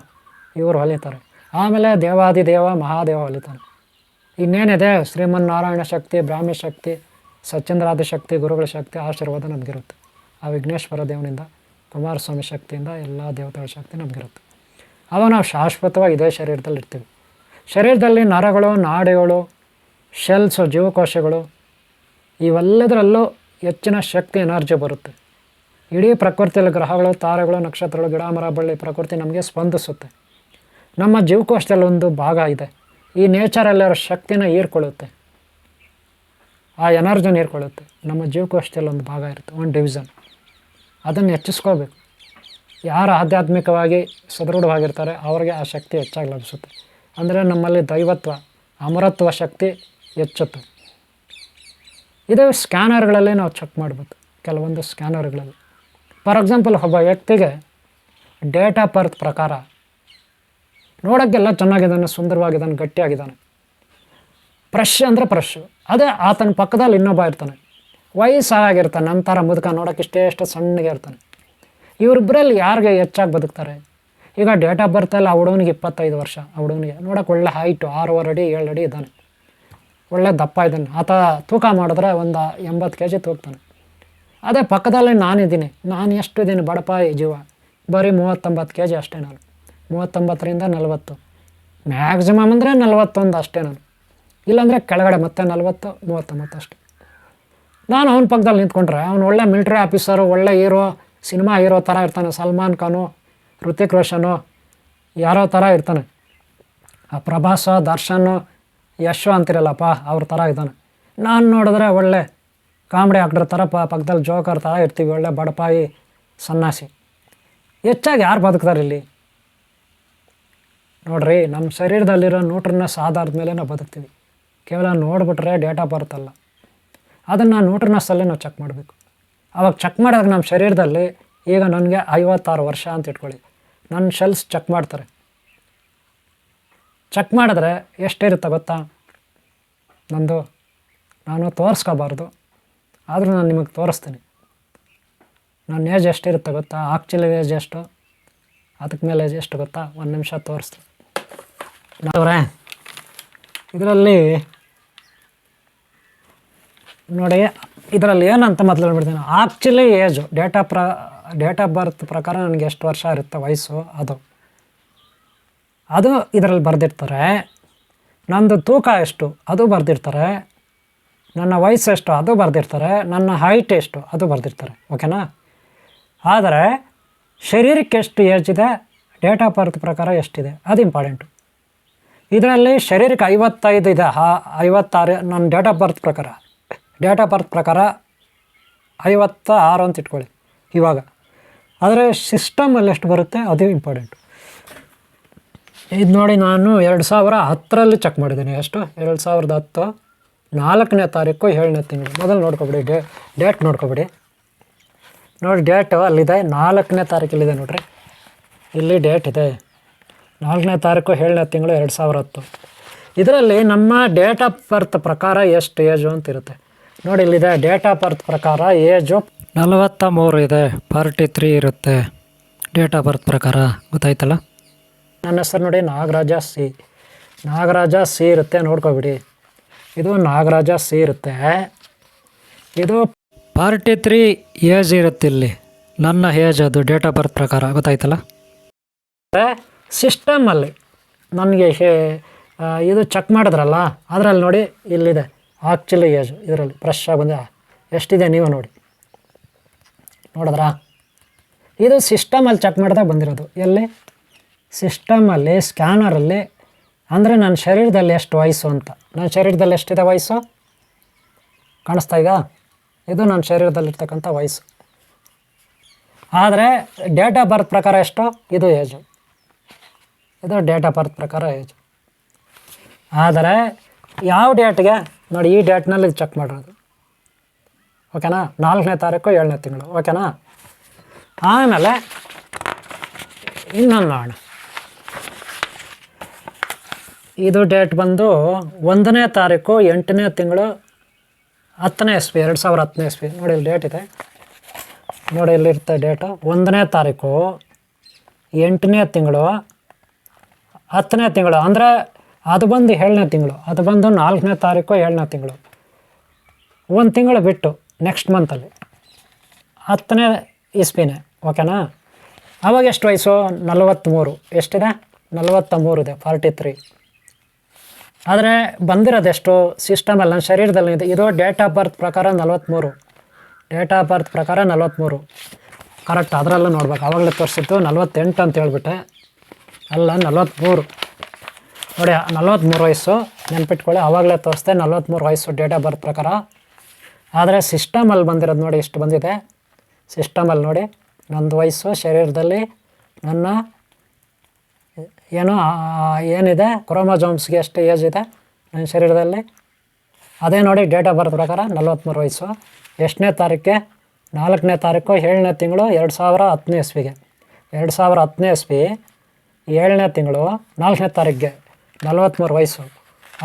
ಇವರು ಹೊಲಿತಾರೆ. ಆಮೇಲೆ ದೇವಾದಿದೇವ ಮಹಾದೇವ ಹೊಲಿತಾನೆ. ಇನ್ನೇನಿದೆ ಶ್ರೀಮನ್ನಾರಾಯಣ ಶಕ್ತಿ, ಬ್ರಾಹ್ಮಿ ಶಕ್ತಿ, ಸಚ್ಚಂದ್ರಾದಿ ಶಕ್ತಿ, ಗುರುಗಳ ಶಕ್ತಿ ಆಶೀರ್ವಾದ ನಮಗಿರುತ್ತೆ. ಆ ವಿಘ್ನೇಶ್ವರ ದೇವನಿಂದ, ಕುಮಾರಸ್ವಾಮಿ ಶಕ್ತಿಯಿಂದ, ಎಲ್ಲ ದೇವತೆಗಳ ಶಕ್ತಿ ನಮಗಿರುತ್ತೆ. ಆವಾಗ ನಾವು ಶಾಶ್ವತವಾಗಿ ಇದೇ ಶರೀರದಲ್ಲಿ ಇರ್ತೀವಿ. ಶರೀರದಲ್ಲಿ ನರಗಳು, ನಾಡಿಗಳು, ಶೆಲ್ಸು, ಜೀವಕೋಶಗಳು ಇವೆಲ್ಲದರಲ್ಲೂ ಹೆಚ್ಚಿನ ಶಕ್ತಿ, ಎನರ್ಜಿ ಬರುತ್ತೆ. ಇಡೀ ಪ್ರಕೃತಿಯಲ್ಲಿ ಗ್ರಹಗಳು, ತಾರೆಗಳು, ನಕ್ಷತ್ರಗಳು, ಗಿಡ, ಮರ, ಬಳ್ಳಿ, ಪ್ರಕೃತಿ ನಮಗೆ ಸ್ಪಂದಿಸುತ್ತೆ. ನಮ್ಮ ಜೀವಕೋಶದಲ್ಲಿ ಒಂದು ಭಾಗ ಇದೆ, ಈ ನೇಚರಲ್ಲಿರೋ ಶಕ್ತಿನ ಹೀರ್ಕೊಳ್ಳುತ್ತೆ, ಆ ಎನರ್ಜಿನ ಹೀರ್ಕೊಳ್ಳುತ್ತೆ. ನಮ್ಮ ಜೀವಕೋಶದಲ್ಲಿ ಒಂದು ಭಾಗ ಇರುತ್ತೆ, ಒಂದು ಡಿವಿಷನ್. ಅದನ್ನು ಹೆಚ್ಚಿಸ್ಕೋಬೇಕು. ಯಾರು ಆಧ್ಯಾತ್ಮಿಕವಾಗಿ ಸದೃಢವಾಗಿರ್ತಾರೆ ಅವ್ರಿಗೆ ಆ ಶಕ್ತಿ ಹೆಚ್ಚಾಗಿ ಲಭಿಸುತ್ತೆ. ಅಂದರೆ ನಮ್ಮಲ್ಲಿ ದೈವತ್ವ, ಅಮರತ್ವ ಶಕ್ತಿ ಹೆಚ್ಚುತ್ತೆ. ಇದೇ ಸ್ಕ್ಯಾನರ್ಗಳಲ್ಲಿ ನಾವು ಚೆಕ್ ಮಾಡ್ಬೋದು. ಕೆಲವೊಂದು ಸ್ಕ್ಯಾನರ್ಗಳಲ್ಲಿ ಫಾರ್ ಎಕ್ಸಾಂಪಲ್, ಒಬ್ಬ ವ್ಯಕ್ತಿಗೆ ಡೇಟ್ ಆಫ್ ಬರ್ತ್ ಪ್ರಕಾರ ನೋಡೋಕ್ಕೆಲ್ಲ ಚೆನ್ನಾಗಿದ್ದಾನೆ, ಸುಂದರವಾಗಿದ್ದಾನೆ, ಗಟ್ಟಿಯಾಗಿದ್ದಾನೆ, ಫ್ರೆಶ್ ಅಂದರೆ ಫ್ರೆಶ್ಶು. ಅದೇ ಆತನ ಪಕ್ಕದಲ್ಲಿ ಇನ್ನೊಬ್ಬ ಇರ್ತಾನೆ, ವಯಸ್ಸಾಗಿರ್ತಾನೆ, ನಮ್ಮ ಥರ ಮುದುಕ, ನೋಡೋಕ್ಕೆ ಇಷ್ಟೇ ಸಣ್ಣಗೆ ಇರ್ತಾನೆ, ಇವರಿಬ್ಬರಲ್ಲಿ ಯಾರಿಗೆ ಹೆಚ್ಚಾಗಿ ಬದುಕ್ತಾರೆ? ಈಗ ಡೇಟ್ ಆಫ್ ಬರ್ತಲ್ಲ, ಆ ಹುಡುಗನಿಗೆ 25 ವರ್ಷ. ಆ ಹುಡುಗನಿಗೆ ನೋಡೋಕೆ ಒಳ್ಳೆ ಹೈಟು, 6.5 ಅಡಿ 7 ಅಡಿ ಇದ್ದಾನೆ, ಒಳ್ಳೆ ದಪ್ಪ ಇದ್ದಾನೆ. ಆತ ತೂಕ ಮಾಡಿದ್ರೆ ಒಂದು 80 kg ತೂಗ್ತಾನೆ. ಅದೇ ಪಕ್ಕದಲ್ಲಿ ನಾನಿದ್ದೀನಿ, ನಾನು ಎಷ್ಟು ಇದ್ದೀನಿ ಬಡಪಾಯಿ ಜೀವ, ಬರೀ 39 kg ಅಷ್ಟೇ. ನಾನು 39ರಿಂದ 40, ಮ್ಯಾಕ್ಸಿಮಮ್ ಅಂದರೆ 41 ಅಷ್ಟೇ. ನಾನು ಇಲ್ಲಾಂದರೆ ಕೆಳಗಡೆ ಮತ್ತೆ 40, 39 ಅಷ್ಟೇ. ನಾನು ಅವನ ಪಕ್ಕದಲ್ಲಿ ನಿಂತ್ಕೊಂಡ್ರೆ ಅವನು ಒಳ್ಳೆ ಮಿಲ್ಟ್ರಿ ಆಫೀಸರು, ಒಳ್ಳೆ ಹೀರೋ, ಸಿನಿಮಾ ಹೀರೋ ಥರ ಇರ್ತಾನೆ. ಸಲ್ಮಾನ್ ಖಾನು, ಋತಿಕ್ ರೋಷನು, ಯಾರೋ ಥರ ಇರ್ತಾನೆ. ಆ ಪ್ರಭಾಸ, ದರ್ಶನ್, ಯಶು ಅಂತಿರಲ್ಲಪ್ಪ, ಅವ್ರ ಥರ ಇದ್ದಾನೆ. ನಾನು ನೋಡಿದ್ರೆ ಒಳ್ಳೆ ಕಾಮಿಡಿ ಆಕ್ಟರ್ ಥರ ಪಕ್ಕದಲ್ಲಿ ಜೋಕರ್ ಥರ ಇರ್ತೀವಿ, ಒಳ್ಳೆ ಬಡಪಾಯಿ ಸನ್ಯಾಸಿ. ಹೆಚ್ಚಾಗಿ ಯಾರು ಬದುಕ್ತಾರೆ ಇಲ್ಲಿ? ನೋಡ್ರಿ, ನಮ್ಮ ಶರೀರದಲ್ಲಿರೋ ನ್ಯೂಟ್ರಿನಸ್ ಆಧಾರದ ಮೇಲೆ ನಾವು ಬದುಕ್ತೀವಿ. ಕೇವಲ ನೋಡಿಬಿಟ್ರೆ ಡೇಟಾ ಬರುತ್ತಲ್ಲ, ಅದನ್ನು ನ್ಯೂಟ್ರಿನಸ್ಸಲ್ಲೇ ನಾವು ಚೆಕ್ ಮಾಡಬೇಕು. ಆವಾಗ ಚೆಕ್ ಮಾಡಿದಾಗ ನಮ್ಮ ಶರೀರದಲ್ಲಿ ಈಗ ನನಗೆ 56 ವರ್ಷ ಅಂತ ಇಟ್ಕೊಳ್ಳಿ, ನನ್ನ ಶೆಲ್ಸ್ ಚೆಕ್ ಮಾಡ್ತಾರೆ. ಚೆಕ್ ಮಾಡಿದ್ರೆ ಎಷ್ಟಿರುತ್ತೆ ಗೊತ್ತಾ? ನಂದು ನಾನು ತೋರಿಸ್ಕೋಬಾರ್ದು, ಆದರೂ ನಾನು ನಿಮಗೆ ತೋರಿಸ್ತೀನಿ. ನನ್ನ ಏಜ್ ಎಷ್ಟಿರುತ್ತೆ ಗೊತ್ತಾ? ಆ್ಯಕ್ಚುಲಿ ಏಜ್ ಎಷ್ಟು, ಅದಕ್ಕೆ ಮೇಲೆ ಏಜ್ ಎಷ್ಟು ಗೊತ್ತಾ? 1 ನಿಮಿಷ ತೋರಿಸ್ತೀನಿ. ನೋಡ್ರೆ, ಇದರಲ್ಲಿ ನೋಡಿ, ಇದರಲ್ಲಿ ಏನಂತ ಮೊದಲು ಹೇಳ್ಬಿಡ್ತೀನಿ. Actually age date of birth ಪ್ರಕಾರ ನನಗೆ ಎಷ್ಟು ವರ್ಷ ಇರುತ್ತೆ ವಯಸ್ಸು, ಅದು ಇದರಲ್ಲಿ ಬರೆದಿರ್ತಾರೆ. ನಂದು ತೂಕ ಎಷ್ಟು ಅದು ಬರೆದಿರ್ತಾರೆ, ನನ್ನ ವಯಸ್ಸು ಎಷ್ಟು ಅದು ಬರೆದಿರ್ತಾರೆ, ನನ್ನ ಹೈಟ್ ಎಷ್ಟು ಅದು ಬರೆದಿರ್ತಾರೆ. ಓಕೆನಾ? ಆದರೆ ಶರೀರಕ್ಕೆ ಎಷ್ಟು ಏಜ್ ಇದೆ, ಡೇಟ್ ಆಫ್ ಬರ್ತ್ ಪ್ರಕಾರ ಎಷ್ಟಿದೆ ಅದು ಇಂಪಾರ್ಟೆಂಟು. ಇದರಲ್ಲಿ ಶರೀರಕ್ಕೆ 55 ಇದೆ, 56 ನನ್ನ ಡೇಟ್ ಆಫ್ ಬರ್ತ್ ಪ್ರಕಾರ 56 ಅಂತ ಇಟ್ಕೊಳ್ಳಿ ಇವಾಗ. ಆದರೆ ಸಿಸ್ಟಮಲ್ಲಿ ಎಷ್ಟು ಬರುತ್ತೆ ಅದು ಇಂಪಾರ್ಟೆಂಟು. ಇದು ನೋಡಿ, ನಾನು 2010ರಲ್ಲಿ ಚೆಕ್ ಮಾಡಿದ್ದೀನಿ. ಎಷ್ಟು? 2010 4ನೇ ತಾರೀಕು 7ನೇ ತಿಂಗಳು. ಮೊದಲು ನೋಡ್ಕೊಬಿಡಿ, ಡೇಟ್ ನೋಡ್ಕೊಬಿಡಿ. ನೋಡಿ, ಡೇಟು ಅಲ್ಲಿದೆ, 4ನೇ ತಾರೀಕಲ್ಲಿದೆ ನೋಡ್ರಿ, ಇಲ್ಲಿ ಡೇಟ್ ಇದೆ, 4ನೇ ತಾರೀಕು 7ನೇ ತಿಂಗಳು 2010. ಇದರಲ್ಲಿ ನಮ್ಮ ಡೇಟ್ ಆಫ್ ಬರ್ತ್ ಪ್ರಕಾರ ಎಷ್ಟು ಏಜು ಅಂತ ಇರುತ್ತೆ ನೋಡಿ. ಇಲ್ಲಿದೆ ಡೇಟ್ ಆಫ್ ಬರ್ತ್ ಪ್ರಕಾರ ಏಜು 43 ಇದೆ, 43 ಇರುತ್ತೆ ಡೇಟ್ ಆಫ್ ಬರ್ತ್ ಪ್ರಕಾರ. ಗೊತ್ತಾಯ್ತಲ್ಲ? ನನ್ನ ಹೆಸರು ನೋಡಿ ನಾಗರಾಜ ಸಿ ಇರುತ್ತೆ, ನೋಡ್ಕೊಬಿಡಿ. ಇದು ನಾಗರಾಜ ಸಿ ಇರುತ್ತೆ, ಇದು 43 ಏಜ್ ಇರುತ್ತೆ ಇಲ್ಲಿ, ನನ್ನ ಏಜ್ ಅದು ಡೇಟ್ ಆಫ್ ಬರ್ತ್ ಪ್ರಕಾರ. ಗೊತ್ತಾಯ್ತಲ್ಲ? ಸಿಸ್ಟಮಲ್ಲಿ ನನಗೆ ಇದು ಚೆಕ್ ಮಾಡಿದ್ರಲ್ಲ, ಅದರಲ್ಲಿ ನೋಡಿ ಇಲ್ಲಿದೆ ಆ್ಯಕ್ಚುಲಿ ಏಜು. ಇದರಲ್ಲಿ ಫ್ರೆಶ್ ಆಗಿ ಬಂದ ಎಷ್ಟಿದೆ ನೀವು ನೋಡಿದ್ರಾ? ಇದು ಸಿಸ್ಟಮಲ್ಲಿ ಚೆಕ್ ಮಾಡಿದಾಗ ಬಂದಿರೋದು. ಎಲ್ಲಿ? ಸಿಸ್ಟಮಲ್ಲಿ, ಸ್ಕ್ಯಾನರಲ್ಲಿ. ಅಂದರೆ ನನ್ನ ಶರೀರದಲ್ಲಿ ಎಷ್ಟು ವಯಸ್ಸು ಅಂತ. ನನ್ನ ಶರೀರದಲ್ಲಿ ಎಷ್ಟಿದೆ ವಯಸ್ಸು ಕಾಣಿಸ್ತಾ ಈಗ? ಇದು ನನ್ನ ಶರೀರದಲ್ಲಿರ್ತಕ್ಕಂಥ ವಯಸ್ಸು. ಆದರೆ ಡೇಟ್ ಆಫ್ ಬರ್ತ್ ಪ್ರಕಾರ ಎಷ್ಟು? ಇದು ಏಜು, ಇದು ಡೇಟ್ ಆಫ್ ಬರ್ತ್ ಪ್ರಕಾರ ಏಜು. ಆದರೆ ಯಾವ ಡೇಟ್ಗೆ ನೋಡಿ, ಈ ಡೇಟ್ನಲ್ಲಿ ಚೆಕ್ ಮಾಡಿರೋದು. ಓಕೆನಾ? 4ನೇ ತಾರೀಕು 7ನೇ ತಿಂಗಳು. ಓಕೆನಾ? ಆಮೇಲೆ ಇನ್ನೊಂದು ಮಾಡೋಣ. ಇದು ಡೇಟ್ ಬಂದು 1ನೇ ತಾರೀಕು 8ನೇ ತಿಂಗಳು 10ನೇ ಇಸ್ವಿ, 2010ನೇ ಇಸ್ವಿ. ನೋಡಿ, ಇಲ್ಲಿ ಡೇಟ್ ಇದೆ ನೋಡಿ, ಇಲ್ಲಿರುತ್ತೆ ಡೇಟು. 1ನೇ ತಾರೀಕು 8ನೇ ತಿಂಗಳು 10ನೇ ತಿಂಗಳು, ಅಂದರೆ ಅದು ಬಂದು 7ನೇ ತಿಂಗಳು, ಅದು ಬಂದು 4ನೇ ತಾರೀಕು 7ನೇ ತಿಂಗಳು. 1 ತಿಂಗಳು ಬಿಟ್ಟು ನೆಕ್ಸ್ಟ್ ಮಂತಲ್ಲಿ 10ನೇ ಇಸ್ವಿನೇ. ಓಕೆನಾ? ಆವಾಗ ಎಷ್ಟು ವಯಸ್ಸು? 43. ಎಷ್ಟಿದೆ? 43 ಇದೆ, 43. ಆದರೆ ಬಂದಿರೋದೆಷ್ಟು ಸಿಸ್ಟಮಲ್ಲಿ ನನ್ನ ಶರೀರದಲ್ಲಿ ಇದೆ. ಇದು ಡೇಟ್ ಆಫ್ ಬರ್ತ್ ಪ್ರಕಾರ 43, ಡೇಟ್ ಆಫ್ ಬರ್ತ್ ಪ್ರಕಾರ 43 ಕರೆಕ್ಟ್. ಅದರಲ್ಲೂ ನೋಡ್ಬೇಕು, ಆವಾಗಲೇ ತೋರಿಸಿತ್ತು 48 ಅಂತ ಹೇಳ್ಬಿಟ್ಟೆ, ಅಲ್ಲ 43 ನೋಡಿ. 43 ವಯಸ್ಸು ನೆನ್ಪಿಟ್ಕೊಳ್ಳಿ, ಆವಾಗಲೇ ತೋರಿಸ್ದೆ 43 ವಯಸ್ಸು ಡೇಟ್ ಆಫ್ ಬರ್ತ್ ಪ್ರಕಾರ. ಆದರೆ ಸಿಸ್ಟಮಲ್ಲಿ ಬಂದಿರೋದು ನೋಡಿ ಎಷ್ಟು ಬಂದಿದೆ. ಸಿಸ್ಟಮಲ್ಲಿ ನೋಡಿ, ನಂದು ವಯಸ್ಸು ಶರೀರದಲ್ಲಿ ನನ್ನ ಏನಿದೆ ಕ್ರೋಮೋಜೋಮ್ಸ್ಗೆ ಎಷ್ಟು ಏಜ್ ಇದೆ ನನ್ನ ಶರೀರದಲ್ಲಿ, ಅದೇ ನೋಡಿ ಡೇಟ್ ಆಫ್ ಬರ್ತ್ ಪ್ರಕಾರ 43 ವಯಸ್ಸು. ಎಷ್ಟನೇ ತಾರೀಕೆ? 4ನೇ ತಾರೀಕು 7ನೇ ತಿಂಗಳು 2010ನೇ ಇಸ್ವಿಗೆ. 2010ನೇ ಇಸ್ವಿ 7ನೇ ತಿಂಗಳು 4ನೇ ತಾರೀಕಿಗೆ 43 ವಯಸ್ಸು.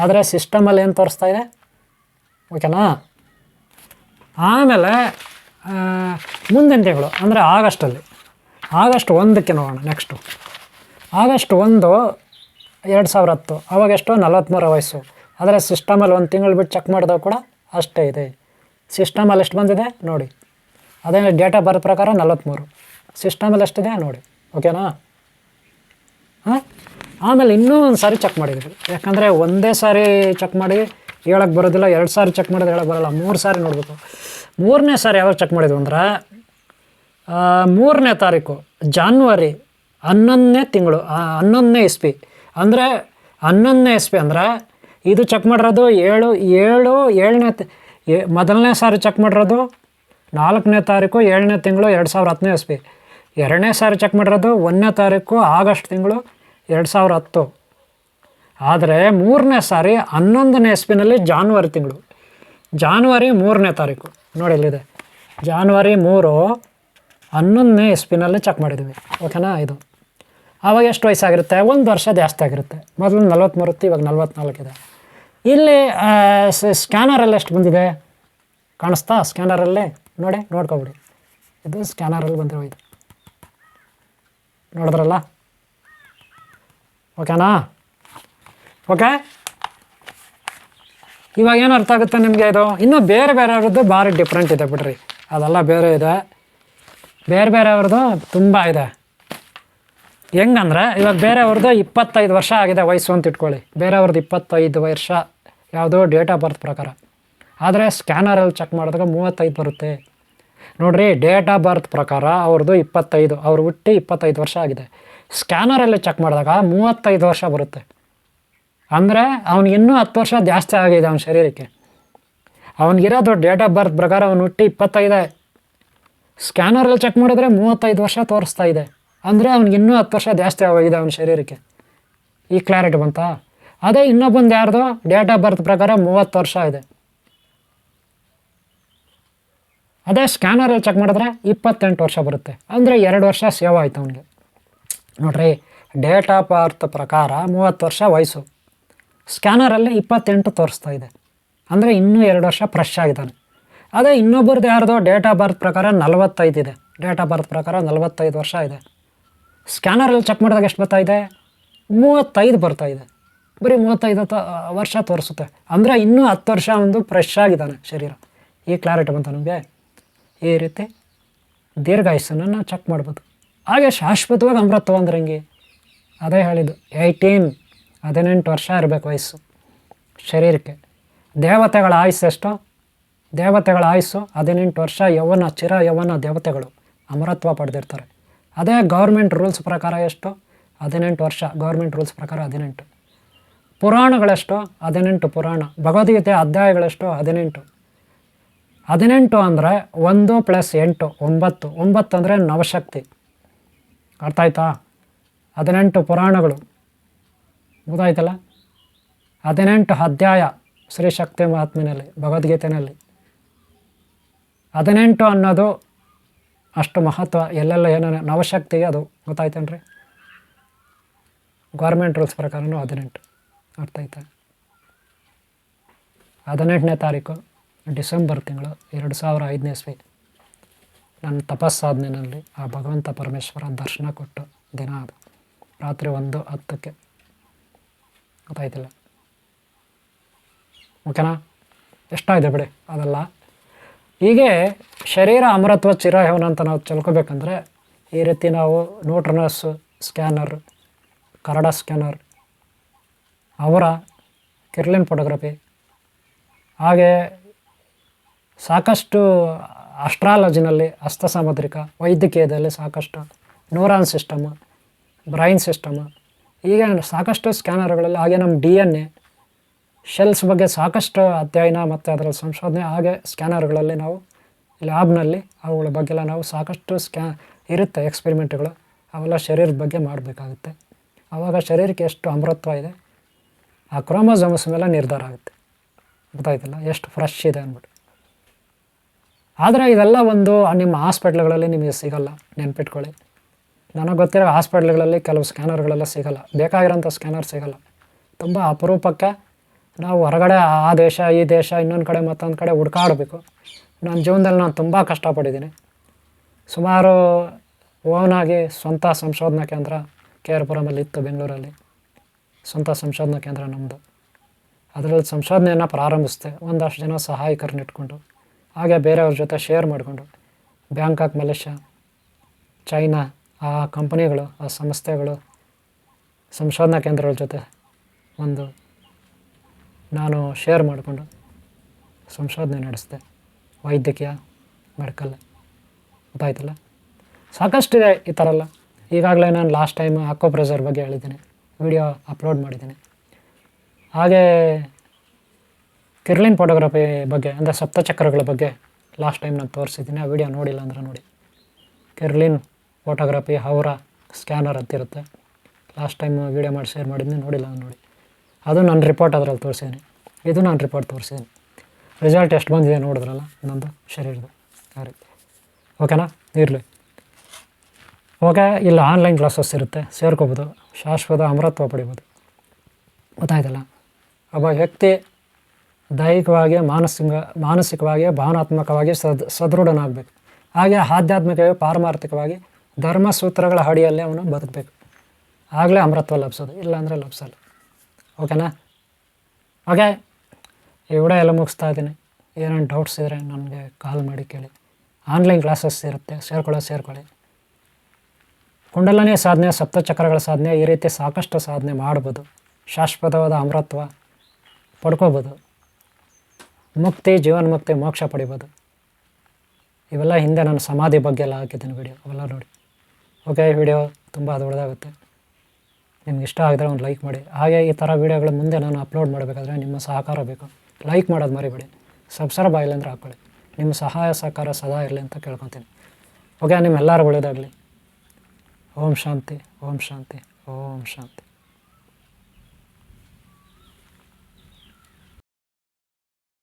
ಆದರೆ ಸಿಸ್ಟಮಲ್ಲಿ ಏನು ತೋರಿಸ್ತಾ ಇದೆ? ಓಕೆನಾ? ಆಮೇಲೆ ಮುಂದಿನ ತಿಂಗಳು ಅಂದರೆ ಆಗಸ್ಟಲ್ಲಿ ಆಗಸ್ಟ್ 1ಕ್ಕೆ ನೋಡೋಣ. ನೆಕ್ಸ್ಟು ಆಗಸ್ಟ್ 1 2010, ಅವಾಗ ಎಷ್ಟು 43 ವಯಸ್ಸು. ಆದರೆ ಸಿಸ್ಟಮಲ್ಲಿ 1 ತಿಂಗಳು ಬಿಟ್ಟು ಚೆಕ್ ಮಾಡಿದಾಗ ಕೂಡ ಅಷ್ಟೇ ಇದೆ. ಸಿಸ್ಟಮಲ್ಲಿ ಎಷ್ಟು ಬಂದಿದೆ ನೋಡಿ, ಅದೇ ಡೇಟ್ ಆಫ್ ಬರ್ತ್ ಪ್ರಕಾರ 43, ಸಿಸ್ಟಮಲ್ಲಿ ಎಷ್ಟಿದೆ ನೋಡಿ. ಓಕೆನಾ? ಹಾಂ, ಆಮೇಲೆ ಇನ್ನೂ ಒಂದು ಸಾರಿ ಚೆಕ್ ಮಾಡಿದ್ವಿ. ಯಾಕಂದರೆ ಒಂದೇ ಸಾರಿ ಚೆಕ್ ಮಾಡಿ ಹೇಳಕ್ಕೆ ಬರೋದಿಲ್ಲ, 2 ಸಾರಿ ಚೆಕ್ ಮಾಡಿದ್ರೆ ಹೇಳಕ್ಕೆ ಬರೋಲ್ಲ, 3 ಸಾರಿ ನೋಡಬೇಕು. 3ನೇ ಸಾರಿ ಯಾವಾಗ ಚೆಕ್ ಮಾಡಿದ್ವಿ ಅಂದ್ರೆ 3ನೇ ತಾರೀಕು ಜಾನ್ವರಿ 11ನೇ ತಿಂಗಳು 11ನೇ ಇಸ್ವಿ. ಅಂದರೆ 11ನೇ ಇಸ್ವಿ ಅಂದರೆ ಇದು ಚೆಕ್ ಮಾಡಿರೋದು 7ನೇ ಮೊದಲನೇ ಸಾರಿ ಚೆಕ್ ಮಾಡಿರೋದು 4ನೇ ತಾರೀಕು 7ನೇ ತಿಂಗಳು 2010ನೇ ಇಸ್ವಿ. 2ನೇ ಸಾರಿ ಚೆಕ್ ಮಾಡಿರೋದು 1ನೇ ತಾರೀಕು ಆಗಸ್ಟ್ ತಿಂಗಳು 2010. ಆದರೆ 3ನೇ ಸಾರಿ 11ನೇ ಇಸ್ವಿನಲ್ಲಿ ಜಾನ್ವರಿ ತಿಂಗಳು, ಜಾನ್ವರಿ 3ನೇ ತಾರೀಕು ನೋಡಿ ಇಲ್ಲಿದೆ, ಜಾನ್ವರಿ 3 11ನೇ ಇಸ್ವಿನಲ್ಲಿ ಚೆಕ್ ಮಾಡಿದ್ವಿ. ಓಕೆನಾ? ಇದು ಆವಾಗ ಎಷ್ಟು ವಯಸ್ಸಾಗಿರುತ್ತೆ? 1 ವರ್ಷ ಜಾಸ್ತಿ ಆಗಿರುತ್ತೆ. ಮೊದಲು 43 ಇತ್ತು, ಇವಾಗ 44 ಇದೆ. ಇಲ್ಲಿ ಸ್ಕ್ಯಾನರಲ್ಲಿ ಎಷ್ಟು ಬಂದಿದೆ ಕಾಣಿಸ್ತಾ? ಸ್ಕ್ಯಾನರಲ್ಲಿ ನೋಡಿ, ನೋಡ್ಕೊಬಿಡಿ. ಇದು ಸ್ಕ್ಯಾನರಲ್ಲಿ ಬಂದಿರೋ ಇದು ನೋಡಿದ್ರಲ್ಲ? ಓಕೆನಾ? ಓಕೆ, ಇವಾಗ ಏನು ಅರ್ಥ ಆಗುತ್ತೆ ನಿಮಗೆ? ಇದು ಇನ್ನೂ ಬೇರೆ ಬೇರೆಯವ್ರದ್ದು ಭಾರಿ ಡಿಫ್ರೆಂಟ್ ಇದೆ ಬಿಡ್ರಿ, ಅದೆಲ್ಲ ಬೇರೆ ಇದೆ, ಬೇರೆ ಬೇರೆಯವ್ರದ್ದು ತುಂಬ ಇದೆ. ಹೆಂಗಂದ್ರೆ ಇವಾಗ ಬೇರೆಯವ್ರದ್ದು 25 ವರ್ಷ ಆಗಿದೆ ವಯಸ್ಸು ಅಂತ ಇಟ್ಕೊಳ್ಳಿ, ಬೇರೆಯವ್ರದ್ದು 25 ವರ್ಷ ಯಾವುದೋ ಡೇಟ್ ಆಫ್ ಬರ್ತ್ ಪ್ರಕಾರ. ಆದರೆ ಸ್ಕ್ಯಾನರಲ್ಲಿ ಚೆಕ್ ಮಾಡಿದಾಗ 35 ಬರುತ್ತೆ ನೋಡಿರಿ. ಡೇಟ್ ಆಫ್ ಬರ್ತ್ ಪ್ರಕಾರ ಅವ್ರದ್ದು 25, ಅವ್ರು ಹುಟ್ಟಿ 25 ವರ್ಷ ಆಗಿದೆ. ಸ್ಕ್ಯಾನರಲ್ಲಿ ಚೆಕ್ ಮಾಡಿದಾಗ 35 ವರ್ಷ ಬರುತ್ತೆ. ಅಂದರೆ ಅವ್ನಿಗೆ ಇನ್ನೂ 10 ವರ್ಷ ಜಾಸ್ತಿ ಆಗಿದೆ ಅವನ ಶರೀರಕ್ಕೆ. ಅವನಿಗಿರೋದು ಡೇಟ್ ಆಫ್ ಬರ್ತ್ ಪ್ರಕಾರ ಅವ್ನು ಹುಟ್ಟಿ 25, ಸ್ಕ್ಯಾನರಲ್ಲಿ ಚೆಕ್ ಮಾಡಿದ್ರೆ 35 ವರ್ಷ ತೋರಿಸ್ತಾ ಇದೆ. ಅಂದರೆ ಅವ್ನಿಗೆ ಇನ್ನೂ 10 ವರ್ಷ ಜಾಸ್ತಿ ಆಗಿದೆ ಅವನ ಶರೀರಕ್ಕೆ. ಈ ಕ್ಲಾರಿಟಿ ಬಂತಾ? ಅದೇ ಇನ್ನೊಬ್ಬಂದು ಯಾರ್ದು ಡೇಟ್ ಆಫ್ ಬರ್ತ್ ಪ್ರಕಾರ 30 ವರ್ಷ ಇದೆ, ಅದೇ ಸ್ಕ್ಯಾನರಲ್ಲಿ ಚೆಕ್ ಮಾಡಿದ್ರೆ 28 ವರ್ಷ ಬರುತ್ತೆ. ಅಂದರೆ 2 ವರ್ಷ ಸೇವ್ ಆಯಿತು ಅವನಿಗೆ. ನೋಡ್ರಿ, ಡೇಟ್ ಆಫ್ ಬರ್ತ್ ಪ್ರಕಾರ 30 ವರ್ಷ ವಯಸ್ಸು, ಸ್ಕ್ಯಾನರಲ್ಲಿ 28 ತೋರಿಸ್ತಾ ಇದೆ. ಅಂದರೆ ಇನ್ನೂ 2 ವರ್ಷ ಫ್ರೆಶ್ ಆಗಿದ್ದಾನೆ. ಅದೇ ಇನ್ನೊಬ್ಬರದ್ದು ಯಾರ್ದು ಡೇಟ್ ಆಫ್ ಬರ್ತ್ ಪ್ರಕಾರ 45 ಇದೆ, ಡೇಟ್ ಆಫ್ ಬರ್ತ್ ಪ್ರಕಾರ 45 ವರ್ಷ ಇದೆ, ಸ್ಕ್ಯಾನರಲ್ಲಿ ಚೆಕ್ ಮಾಡಿದಾಗ ಎಷ್ಟು ಬರ್ತಾಯಿದೆ? 35 ಬರ್ತಾಯಿದೆ. ಬರೀ 35 ವರ್ಷ ತೋರಿಸುತ್ತೆ. ಅಂದರೆ ಇನ್ನೂ 10 ವರ್ಷ ಒಂದು ಫ್ರೆಶ್ ಆಗಿದ್ದಾನೆ ಶರೀರ. ಈ ಕ್ಲಾರಿಟಿ ಬಂತ ನಮಗೆ? ಈ ರೀತಿ ದೀರ್ಘಾಯುಸ್ಸನ್ನು ನಾವು ಚೆಕ್ ಮಾಡ್ಬೋದು. ಹಾಗೆ ಶಾಶ್ವತವಾಗಿ ಅಮೃತ ತೊಗೊಂಡ್ರೆ ಹೆಂಗೆ? ಅದೇ ಹೇಳಿದ್ದು 18 ವರ್ಷ ಇರಬೇಕು ವಯಸ್ಸು ಶರೀರಕ್ಕೆ. ದೇವತೆಗಳ ಆಯುಸ್ಸು ಎಷ್ಟು? ದೇವತೆಗಳ ಆಯುಸ್ಸು 18 ವರ್ಷ. ಯೌವನ, ಚಿರ ಯೌವನ ದೇವತೆಗಳು ಅಮರತ್ವ ಪಡೆದಿರ್ತಾರೆ. ಅದೇ ಗೌರ್ಮೆಂಟ್ ರೂಲ್ಸ್ ಪ್ರಕಾರ ಎಷ್ಟು? 18 ವರ್ಷ. ಗೌರ್ಮೆಂಟ್ ರೂಲ್ಸ್ ಪ್ರಕಾರ 18. ಪುರಾಣಗಳೆಷ್ಟು? 18 ಪುರಾಣ. ಭಗವದ್ಗೀತೆ ಅಧ್ಯಾಯಗಳೆಷ್ಟು? 18. 18 ಅಂದರೆ 1 + 8 9. 9 ಅಂದರೆ ನವಶಕ್ತಿ. ಅರ್ಥ ಆಯ್ತಾ? 18 ಪುರಾಣಗಳು ಗೊತ್ತಾಯ್ತಲ್ಲ? 18 ಅಧ್ಯಾಯ ಶ್ರೀ ಶಕ್ತಿ ಮಹಾತ್ಮೆಯಲ್ಲಿ ಭಗವದ್ಗೀತೆಯಲ್ಲಿ. 18 ಅನ್ನೋದು ಅಷ್ಟು ಮಹತ್ವ. ಎಲ್ಲೆಲ್ಲ ಏನೇನು ನವಶಕ್ತಿಗೆ ಅದು ಗೊತ್ತಾಯ್ತೇನ್ರಿ? Government rules ಪ್ರಕಾರನೂ 18. ಅರ್ಥ ಆಯ್ತಾ? 18ನೇ ತಾರೀಕು ಡಿಸೆಂಬರ್ ತಿಂಗಳು 2005ನೇ ಇಸ್ವಿ ನನ್ನ ತಪಸ್ಸಾಧನೆಯಲ್ಲಿ ಆ ಭಗವಂತ ಪರಮೇಶ್ವರ ದರ್ಶನ ಕೊಟ್ಟು ದಿನ ಅದು ರಾತ್ರಿ 1:10ಕ್ಕೆ. ಗೊತ್ತಾಯ್ತಿಲ್ಲ? ಓಕೆನಾ? ಎಷ್ಟಾಗಿದೆ ಬಿಡಿ ಅದೆಲ್ಲ. ಹೀಗೆ ಶರೀರ ಅಮರತ್ವ ಚಿರಯೌವನ ಅಂತ ನಾವು ತಿಳ್ಕೊಬೇಕಂದ್ರೆ ಈ ರೀತಿ ನಾವು ನ್ಯೂಟ್ರನಸ್ ಸ್ಕ್ಯಾನರ್, ಕರಡ ಸ್ಕ್ಯಾನರ್, ಅವರ ಕಿರ್ಲಿನ್ ಫೋಟೋಗ್ರಫಿ, ಹಾಗೆ ಸಾಕಷ್ಟು ಅಸ್ಟ್ರಾಲಜಿನಲ್ಲಿ, ಹಸ್ತಸಾಮುದ್ರಿಕ ವೈದ್ಯಕೀಯದಲ್ಲಿ ಸಾಕಷ್ಟು ನ್ಯೂರಾನ್ ಸಿಸ್ಟಮ್, ಬ್ರೈನ್ ಸಿಸ್ಟಮ್, ಹೀಗೆ ಸಾಕಷ್ಟು ಸ್ಕ್ಯಾನರ್ಗಳಲ್ಲಿ, ಹಾಗೆ ನಮ್ಮ DNA ಶೆಲ್ಸ್ ಬಗ್ಗೆ ಸಾಕಷ್ಟು ಅಧ್ಯಯನ ಮತ್ತು ಅದರ ಸಂಶೋಧನೆ, ಹಾಗೆ ಸ್ಕ್ಯಾನರ್ಗಳಲ್ಲಿ ನಾವು ಲ್ಯಾಬ್ನಲ್ಲಿ ಅವುಗಳ ಬಗ್ಗೆಲ್ಲ ನಾವು ಸಾಕಷ್ಟು ಇರುತ್ತೆ ಎಕ್ಸ್ಪೆರಿಮೆಂಟ್ಗಳು, ಅವೆಲ್ಲ ಶರೀರದ ಬಗ್ಗೆ ಮಾಡಬೇಕಾಗುತ್ತೆ. ಆವಾಗ ಶರೀರಕ್ಕೆ ಎಷ್ಟು ಅಮೃತ್ವ ಇದೆ ಆ ಕ್ರೋಮೋಸೋಮ್ಸ್ ಮೇಲೆ ನಿರ್ಧಾರ ಆಗುತ್ತೆ. ಗೊತ್ತಾಯ್ತಲ್ಲ ಎಷ್ಟು ಫ್ರೆಶ್ ಇದೆ ಅಂದ್ಬಿಟ್ಟು. ಆದರೆ ಇದೆಲ್ಲ ಒಂದು ನಿಮ್ಮ ಹಾಸ್ಪಿಟ್ಲ್ಗಳಲ್ಲಿ ನಿಮಗೆ ಸಿಗೋಲ್ಲ, ನೆನ್ಪಿಟ್ಕೊಳ್ಳಿ. ನನಗೆ ಗೊತ್ತಿರೋ ಹಾಸ್ಪಿಟ್ಲ್ಗಳಲ್ಲಿ ಕೆಲವು ಸ್ಕ್ಯಾನರ್ಗಳೆಲ್ಲ ಸಿಗೋಲ್ಲ, ಬೇಕಾಗಿರೋಂಥ ಸ್ಕ್ಯಾನರ್ ಸಿಗೋಲ್ಲ. ತುಂಬ ಅಪರೂಪಕ್ಕೆ ನಾವು ಹೊರಗಡೆ ಆ ದೇಶ ಈ ದೇಶ ಇನ್ನೊಂದು ಕಡೆ ಮತ್ತೊಂದು ಕಡೆ ಹುಡ್ಕಾಡಬೇಕು. ನನ್ನ ಜೀವನದಲ್ಲಿ ನಾನು ತುಂಬ ಕಷ್ಟಪಟ್ಟಿದ್ದೀನಿ. ಸುಮಾರು ಓನಾಗಿ ಸ್ವಂತ ಸಂಶೋಧನಾ ಕೇಂದ್ರ ಕೆ ಆರ್ ಪುರಮಲ್ಲಿ ಇತ್ತು ಬೆಂಗಳೂರಲ್ಲಿ. ಸ್ವಂತ ಸಂಶೋಧನಾ ಕೇಂದ್ರ ನಮ್ಮದು. ಅದರಲ್ಲಿ ಸಂಶೋಧನೆಯನ್ನು ಪ್ರಾರಂಭಿಸಿದೆ ಒಂದಷ್ಟು ಜನ ಸಹಾಯಕರನ್ನ ಇಟ್ಕೊಂಡು. ಹಾಗೆ ಬೇರೆಯವ್ರ ಜೊತೆ ಶೇರ್ ಮಾಡಿಕೊಂಡು ಬ್ಯಾಂಕಾಕ್, ಮಲೇಷ್ಯಾ, ಚೈನಾ ಆ ಕಂಪನಿಗಳು, ಆ ಸಂಸ್ಥೆಗಳು, ಸಂಶೋಧನಾ ಕೇಂದ್ರಗಳ ಜೊತೆ ನಾನು ಶೇರ್ ಮಾಡಿಕೊಂಡು ಸಂಶೋಧನೆ ನಡೆಸಿದೆ. ವೈದ್ಯಕೀಯ, ಮೆಡಿಕಲ್, ಗೊತ್ತಾಯ್ತಲ್ಲ. ಸಾಕಷ್ಟಿದೆ ಈ ಥರ ಎಲ್ಲ. ಈಗಾಗಲೇ ನಾನು ಲಾಸ್ಟ್ ಟೈಮ್ ಅಕ್ವಾಪ್ರೆಷರ್ ಬಗ್ಗೆ ಹೇಳಿದ್ದೀನಿ, ವಿಡಿಯೋ ಅಪ್ಲೋಡ್ ಮಾಡಿದ್ದೀನಿ. ಹಾಗೇ ಕಿರ್ಲಿನ್ ಫೋಟೋಗ್ರಫಿ ಬಗ್ಗೆ ಅಂದರೆ ಸಪ್ತಚಕ್ರಗಳ ಬಗ್ಗೆ ಲಾಸ್ಟ್ ಟೈಮ್ ನಾನು ತೋರಿಸಿದ್ದೀನಿ. ಆ ವಿಡಿಯೋ ನೋಡಿಲ್ಲ ಅಂದರೆ ನೋಡಿ. ಕಿರ್ಲಿನ್ ಫೋಟೋಗ್ರಫಿ ಹೌರ ಸ್ಕ್ಯಾನರ್ ಅಂತಿರುತ್ತೆ. ಲಾಸ್ಟ್ ಟೈಮ್ ವಿಡಿಯೋ ಮಾಡಿ ಶೇರ್ ಮಾಡಿದ್ದೀನಿ, ನೋಡಿಲ್ಲ ನೋಡಿ. ಅದು ನನ್ನ ರಿಪೋರ್ಟ್ ಅದರಲ್ಲಿ ತೋರಿಸಿದ್ದೀನಿ. ಇದು ನಾನು ರಿಪೋರ್ಟ್ ತೋರಿಸಿದ್ದೀನಿ. ರಿಸಲ್ಟ್ ಎಷ್ಟು ಬಂದಿದೆ ನೋಡಿದ್ರಲ್ಲ ನಂದು ಶರೀರದ. ಆ ರೀತಿ ಓಕೆನಾ, ಇರಲಿ. ಓಕೆ, ಇಲ್ಲ ಆನ್ಲೈನ್ ಕ್ಲಾಸಸ್ ಇರುತ್ತೆ, ಸೇರ್ಕೋಬೋದು. ಶಾಶ್ವತ ಅಮರತ್ವ ಪಡಿಬೋದು. ಗೊತ್ತಾಯ್ತಲ್ಲ. ಒಬ್ಬ ವ್ಯಕ್ತಿ ದೈಹಿಕವಾಗಿ, ಮಾನಸಿಕವಾಗಿ, ಭಾವನಾತ್ಮಕವಾಗಿ ಸದೃಢನಾಗಬೇಕು. ಹಾಗೆ ಆಧ್ಯಾತ್ಮಿಕವಾಗಿ, ಪಾರಮಾರ್ಥಿಕವಾಗಿ ಧರ್ಮಸೂತ್ರಗಳ ಅಡಿಯಲ್ಲಿ ಅವನು ಬದುಕಬೇಕು. ಆಗಲೇ ಅಮರತ್ವ ಲಭಿಸೋದು, ಇಲ್ಲಾಂದರೆ ಲಭಿಸಲ್ಲ. ಓಕೆನಾ. ಓಕೆ, ಈ ವಿಡಿಯೋ ಎಲ್ಲ ಮುಗಿಸ್ತಾ ಇದ್ದೀನಿ. ಏನೇನು ಡೌಟ್ಸ್ ಇದ್ದರೆ ನನಗೆ ಕಾಲ್ ಮಾಡಿ ಕೇಳಿ. ಆನ್ಲೈನ್ ಕ್ಲಾಸಸ್ ಇರುತ್ತೆ, ಸೇರ್ಕೊಳ್ಳಿ. ಕುಂಡಲನಿ ಸಾಧನೆ, ಸಪ್ತಚಕ್ರಗಳ ಸಾಧನೆ, ಈ ರೀತಿ ಸಾಕಷ್ಟು ಸಾಧನೆ ಮಾಡ್ಬೋದು. ಶಾಶ್ವತವಾದ ಅಮರತ್ವ ಪಡ್ಕೋಬೋದು. ಮುಕ್ತಿ, ಜೀವನ್ಮುಕ್ತಿ, ಮೋಕ್ಷ ಪಡಿಬೋದು. ಇವೆಲ್ಲ ಹಿಂದೆ ನಾನು ಸಮಾಧಿ ಬಗ್ಗೆ ಎಲ್ಲ ಹಾಕಿದ್ದೀನಿ ವಿಡಿಯೋ, ಅವೆಲ್ಲ ನೋಡಿ. ಓಕೆ, ಈ ವಿಡಿಯೋ ತುಂಬ ದೊಡ್ಡದಾಗುತ್ತೆ. ನಿಮ್ಗೆ ಇಷ್ಟ ಆಗಿದ್ರೆ ಒಂದು ಲೈಕ್ ಮಾಡಿ. ಹಾಗೆ ಈ ಥರ ವೀಡಿಯೋಗಳು ಮುಂದೆ ನಾನು ಅಪ್ಲೋಡ್ ಮಾಡಬೇಕಾದ್ರೆ ನಿಮ್ಮ ಸಹಕಾರ ಬೇಕು. ಲೈಕ್ ಮಾಡೋದು ಮರಿಬೇಡಿ. ಸಬ್ಸ್ಕ್ರೈಬ್ ಆಗಿಲ್ಲ ಅಂದರೆ ಹಾಕ್ಕೊಳ್ಳಿ. ನಿಮ್ಮ ಸಹಾಯ ಸಹಕಾರ ಸದಾ ಇರಲಿ ಅಂತ ಕೇಳ್ಕೊತೀನಿ. ಓಕೆ, ನಿಮ್ಮೆಲ್ಲರಿಗೂ ಒಳ್ಳೆಯದಾಗಲಿ. ಓಂ ಶಾಂತಿ, ಓಂ ಶಾಂತಿ, ಓಂ ಶಾಂತಿ.